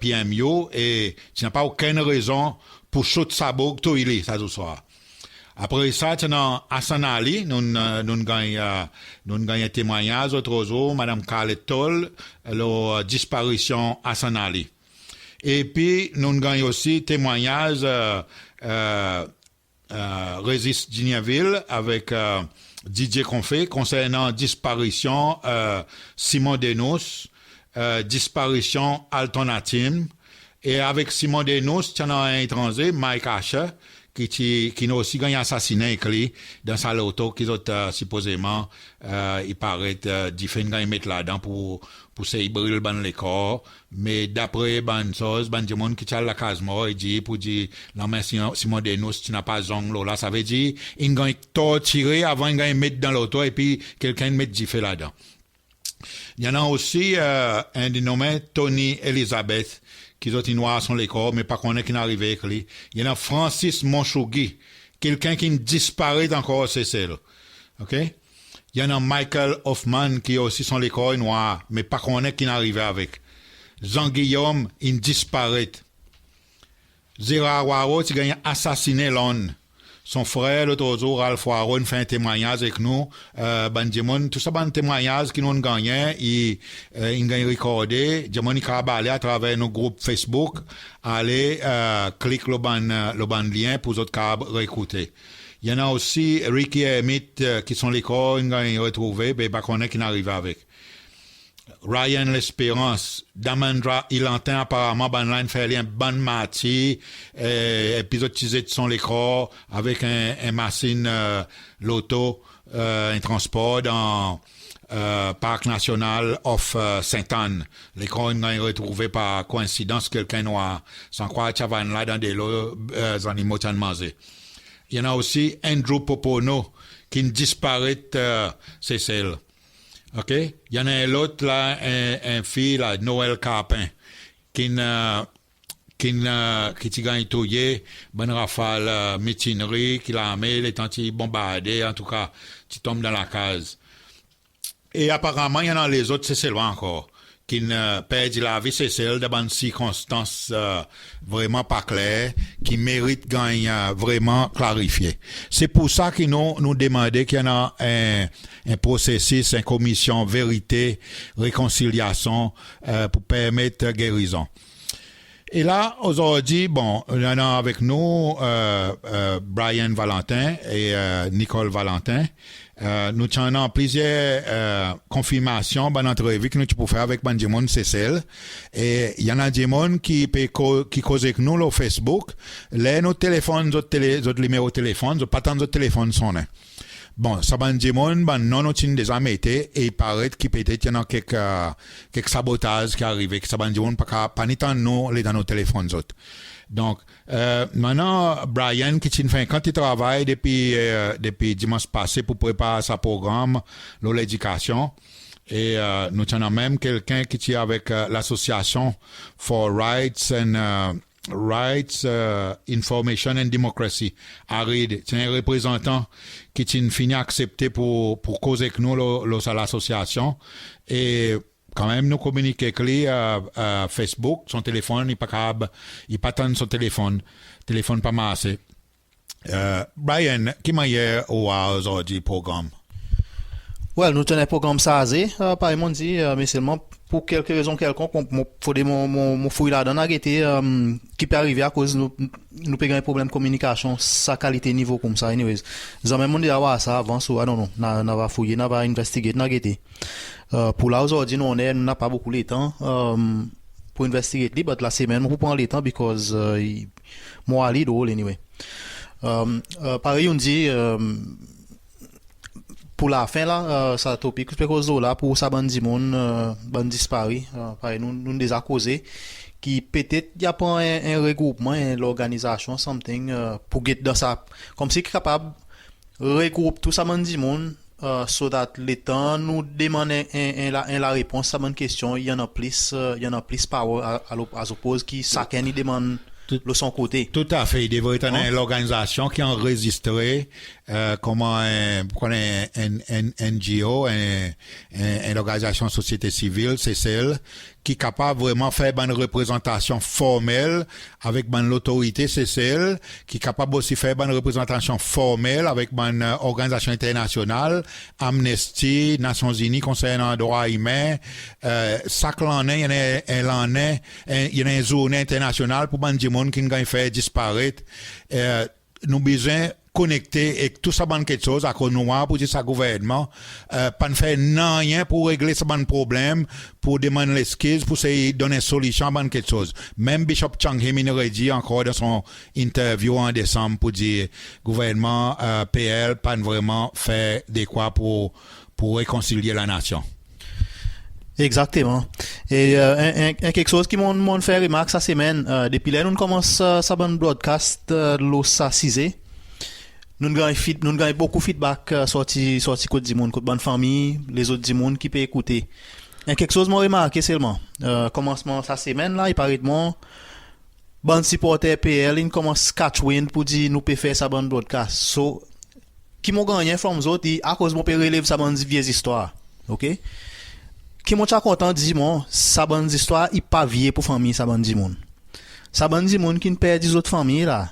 PMU, et tu n'as pas aucune raison pour shoot sa boucle tout il est, ça tout soir. Après ça, c'est dans Hassan Ali, nous gagnons un témoignage autre jour, Madame Khaled Toll, la disparition Hassan Ali. Et puis, nous gagnons aussi témoignage, Résiste Dignaville avec, Didier Confé concernant disparition, Simon Denous, disparition Altonatim. Et avec Simon Denous, tu as un étranger, Mike Asher, qui n'a aussi gagné assassiné dans sa loto qu'ils ont supposément il paraît différents gars mettre là-dedans pour se brûler ban les corps, mais d'après ban chose ban monde qui t'a la case mort il dit pour dire non mais Simon Denous tu n'as pas zong là ça veut dire il gagne torturer avant il gagne mettre dans l'auto et puis quelqu'un mettre du fait là-dedans. Il y en a aussi un dénommé Tony Elizabeth qui ont noirs sont les corps, mais pas qu'on est qui n'arrive avec lui. Il y en a Francis Monchougui, quelqu'un qui disparaît encore, c'est celle. OK? Il y en a Michael Hoffman qui aussi sont les corps noirs, mais pas qu'on est qui n'arrive avec. Jean-Guillaume, il disparaît. Zira Waro, qui gagne assassiné l'on. Son frère, l'autre jour, Ralph Warren fait un témoignage avec nous, Bandimon, tout ça, un témoignage qui nous gagne, il gagne recordé, Dimon, il a balé à travers nos groupes Facebook, allez, clique le ban lien pour autres cas réécouter. Il y en a aussi Ricky et Emmett, qui sont les corps, ils gagnent retrouvé, mais pas qu'on est qui n'arrive avec. Ryan L'Espérance, Damandra Ilantin, apparemment, Banline fait un bon mati, épisodisé de son l'écran, avec un machine, l'auto, un transport dans, Parc National of Sainte-Anne. L'écran est retrouvé par coïncidence quelqu'un noir, sans croire qu'il y avait là dans des lots, animaux qui ont mangé. Il y en a aussi Andrew Popono, qui disparaît, c'est celle. OK? Il y en a l'autre là, un fille là, Noël Carpin, qui gagne touillé, bonne rafale, mutinerie, qui l'a amené, les temps bombardé, en tout cas, qui tombe dans la case. Et apparemment, il y en a les autres, c'est celle encore, qui ne perdent la vie, c'est celle de bonnes circonstances vraiment pas claires, qui méritent gagner vraiment clarifié. C'est pour ça qu'ils nous demandaient qu'il y en a un processus, une commission vérité, réconciliation pour permettre guérison. Et là, aujourd'hui, bon, il y en a avec nous Brian Valentin et Nicole Valentin. Nous avons plusieurs confirmations dans notre entrevue que nous pouvons faire avec des gens, c'est celle. Et il y en a des gens qui causent avec nous sur Facebook. Là, nos téléphones, notre numéro de téléphone, pas tant de téléphones sonner. Bon, ça va dire non, nous avons déjà mis et il paraît qu'il peut-être y en a quelques sabotages qui arrivent, que ça va dire pas ni tant nous, les dans nos téléphones autres. Donc, maintenant, Brian, quand il travaille depuis dimanche passé pour préparer sa programme, l'éducation, Et nous tenons même quelqu'un qui est avec l'association for Rights and Information and Democracy. ARID, c'est un représentant qui est fini accepté pour causer avec nous à l'association. Et quand même, nous communiquons avec lui Facebook, son téléphone, il pas tant son téléphone pas massé. Brian, qui m'a hier aujourd'hui programme? Ouais, nous tenons un programme SAZé, par exemple, dit, mais seulement pour quelques raisons quelconques, faut mon fouille là-dedans, qui peut arriver à cause nous payons un problème de communication, sa qualité niveau comme ça, anyways. Nous avons même dit avoir ça avant, so, non, n'a va fouiller, n'a va investiguer, n'a guetter. Pour là, aujourd'hui, nous n'a pas beaucoup de temps, pour investiguer, mais la semaine, nous prendre le temps, because, moi, I lead all anyway. Pareil, on dit, pour la fin là, ça topic parce que là pour ça bandi monde bandi disparu pareil nous déjà causé qui peut-être y a pas un regroupement l'organisation something pour get dans ça comme si capable regrouper tout ça bandi monde so that les temps nous demander la réponse à bonne question il y en a plus power à l'oppose qui chacun il demande de son côté. Tout à fait. Il devrait être une organisation qui a enregistré comment un NGO, une organisation société civile, c'est celle qui est capable vraiment faire une représentation formelle avec l'autorité, c'est celle qui est capable aussi faire une représentation formelle avec une organisation internationale, Amnesty, Nations Unies concernant les droits humains, ça qu'il en est, il y a une journée internationale pour des gens qui ont fait disparaître. Nous besoin connecter et tout ça quelque chose à cause nous pour dire ça gouvernement pas faire rien pour régler ce problème pour demander l'excuse pour essayer de donner solution à quelque chose même Bishop Chang Hee aurait dit encore dans son interview en décembre pour dire gouvernement PL pas vraiment fait de quoi pour réconcilier la nation. Exactement. Et quelque chose qui m'ont fait remarque cette semaine depuis là nous commence ça bon broadcast l'OSA 6 nous gagnons beaucoup de feedback sorti côté du monde, côté bonne famille, les autres du monde qui peut écouter. Et quelque chose m'a remarqué seulement. Commencement cette semaine là, il paraît bon bon supporter PL, il commence catch wind pour dire nous peut faire ça bon broadcast. So qui m'ont gagné from les autres à cause mon peut relève ça bonne vieille histoire. OK? Qui m'ont content dit moi ça bonne histoire, il pas vieux pour famille ça bonne du monde. Ça bonne du monde qui ne perd des autres familles là.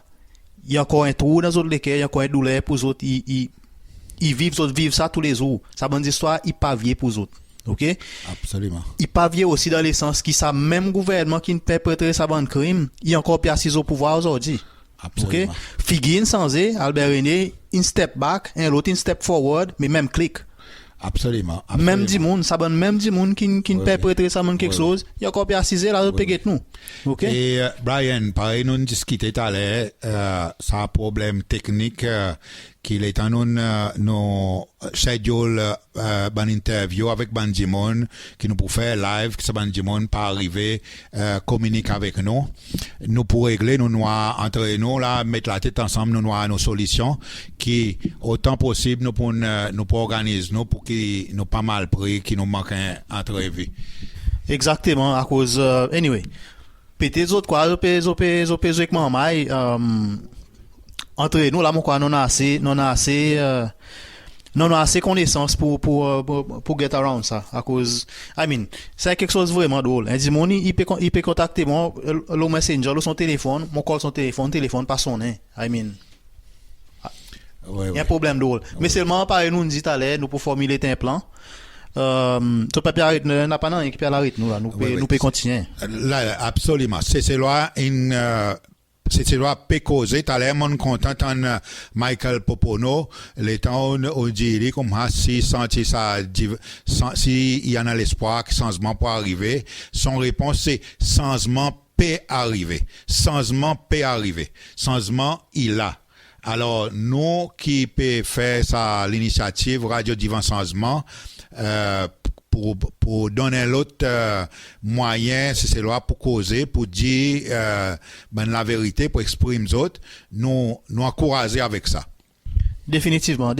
Il y a encore un trou dans les autres lesquels, il y a encore un douleur pour les autres, ils vivent ça tous les jours. Ça bonne histoire, ils pas vieux pour les autres. OK? Absolument. Ils pas vieux aussi dans le sens qui ça même gouvernement qui ne peut perpétrer ça bonne crime, il y a encore assis au pouvoir aujourd'hui. Absolument. OK? Figin sans Albert René, une step back, un l'autre une step forward, mais même clic. Absolument. Même du monde, ça bonne même du monde qui ne peut perpétrer ça bonne quelque chose, il y a encore assis là peut guetter nous. OK? Et Brian, pareil nous discuter tout à l'heure ça un problème technique qu'il est en nous schedule ban interview avec Bandimon qui nous pour faire live que Bandimon pas arriver communiquer avec nous pour régler nous entre nous là mettre la tête ensemble nous nos solutions qui autant possible nous pour organiser nous pour qui nous pas mal pris qui nous manque un entrevue. Exactement à cause anyway peut-être autres quoi avec maman entre nous là mon quoi non assez connaissance pour get around ça à cause c'est quelque chose vraiment drôle un dimon il peut contacter moi le messenger son téléphone mon call son téléphone pas sonner il y a un problème drôle mais seulement pareil nous dit à l'air nous pour formuler un plan tu peux pas arrêter n'a pas non qui peut l'arrêter nous là nous peut continuer là absolument c'est loi c'est loi peut causer t'as l'air mon content en Michael Popono les temps on dit comme si senti ça si il y en a l'espoir que changement peut arriver son réponse c'est changement peut arriver changement il a. Alors nous qui peut faire ça l'initiative Radio Divan Changement pour donner l'autre moyen c'est loi pour causer pour dire la vérité pour exprimer autres nous encourager avec ça définitivement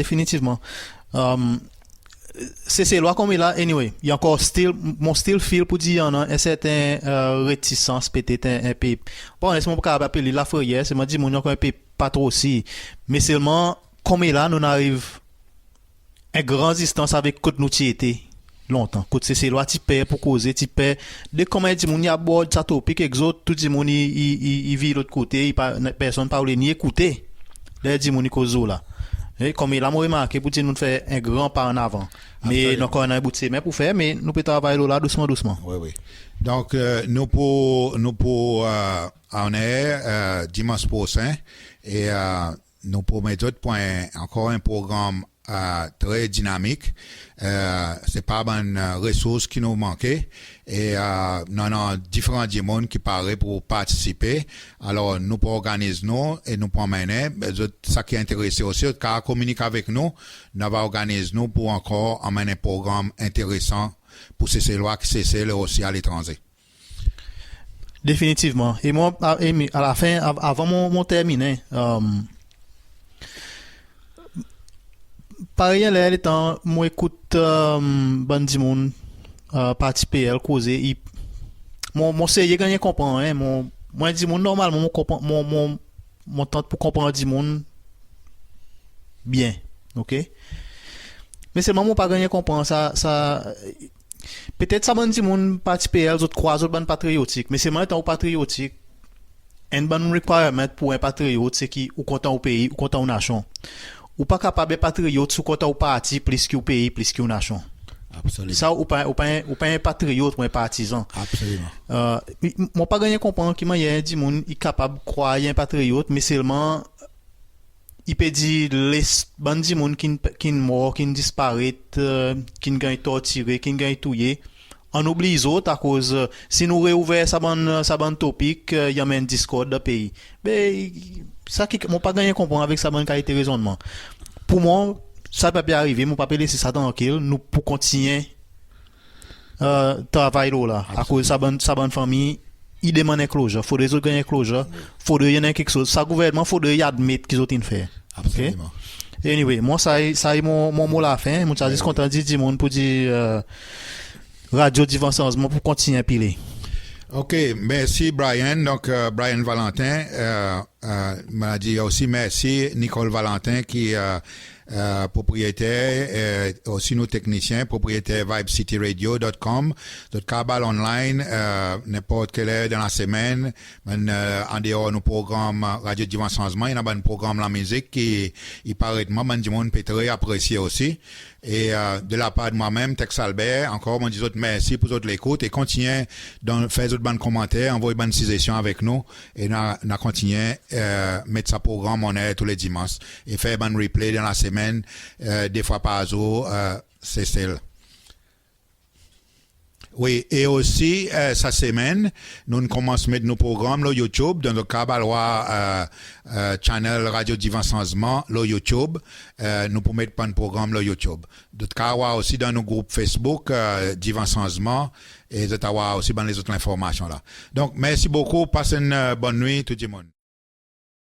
c'est loi comme il a, anyway, il y a encore mon style feel pour dire, un certain réticence, peut-être un peu. Bon, laisse-moi pas appeler la frayeur, c'est moi dit, mon encore un peu pas trop aussi. Mais seulement, comme il a, nous arrive une grande distance avec côté nous était longtemps. Côté c'est loi, tu perds pour causer, tu perds. Dès comment il dit, mon y a bord, ça topique, exote, tout le monde, il vit l'autre côté, personne parle ni écouter. Là, il dit, mon y cause là. Et comme il a remarqué, pour nous faire un grand pas en avant. Mais nous avons un bout de semaine pour faire, mais nous pouvons travailler là doucement. Oui. Donc, nous pour en air dimanche prochain et nous promettons encore un programme très dynamique. C'est pas une ressource qui nous manquait et nous avons différents monde qui paraissent pour participer. Alors nous organisons et nous promener. Ça qui est intéressé aussi, car communiquer avec nous, nous va organiser nous pour encore emmener un programme intéressant pour ces lois qui cessent aussi à l'étranger. Définitivement. Et moi, à la fin, avant mon terminer, pareil, là, étant, moi, écoute, bandi moun, participer, elle, causer, mon sérieux gagné comprend, hein, moi, dis moun, normalement, mon temps pour comprendre du monde, bien, ok? Mais c'est moi, pas gagné comprendre, ça, peut-être ça, bandi moun, participer, elle, autres croient, autres ban patriotique, mais c'est moi, étant patriotique, un ban requirement pour un patriote, c'est qui, ou content au pays, ou content aux nation. Ou pas capable de patriote sous côté au parti plus que au pays plus que aux nation. Absolument. Ça ou pas un patriote ou un partisan. Absolument. Moi pas gagner comprendre qui man y a dit moun il capable croire y a un patriote mais seulement il peut dire les bandi moun qui mort qui disparaît qui gagne torturé qui gagne tué on oublie les autres à cause si nous réouvert ça ban topic il y a même discord dans pays. Mais ça qui mon pas gagner comprendre avec ça bonne qualité raisonnement. Pour moi, ça peut pas arriver, mon pas laisser ça tranquille, nous pour continuer travail là à cause ça bonne famille, il demande un closure, faut des autres gagner closure, faut de y en a quelque chose, ça gouvernement faut de y admettre qu'ils ont une fait. Absolument. Okay? Anyway, moi ça est mon mot la fin, mon charge content dit monde pour dire radio Divancement pour continuer à piler. OK, merci Brian. Donc, Brian Valentin m'a dit aussi merci Nicole Valentin qui propriétaire, aussi nos techniciens, propriétaire vibecityradio.com, notre câble online, n'importe quelle heure dans la semaine, en dehors nos programmes Radio Divan Changement, il y a un programme la musique qui, il paraît, moi, du monde peut très apprécier aussi. Et de la part de moi-même, Tex Albert, encore, moi, dis autres merci pour votre l'écoute et continuez de faire d'autres bonnes commentaires, envoyez bonnes suggestions avec nous et nous continuons mettre ça programme on est tous les dimanches et faire bonne replay dans la semaine, des fois par jour, c'est celle. Oui, et aussi, cette semaine, nous commençons à mettre nos programmes sur YouTube, dans le câble channel Radio Divan Changement, sur YouTube, nous pouvons mettre pas de programme sur YouTube. D'autres cas, aussi dans nos groupes Facebook, Divan Changement, et d'autres aussi dans les autres informations là. Donc, merci beaucoup, passez une bonne nuit, tout le monde.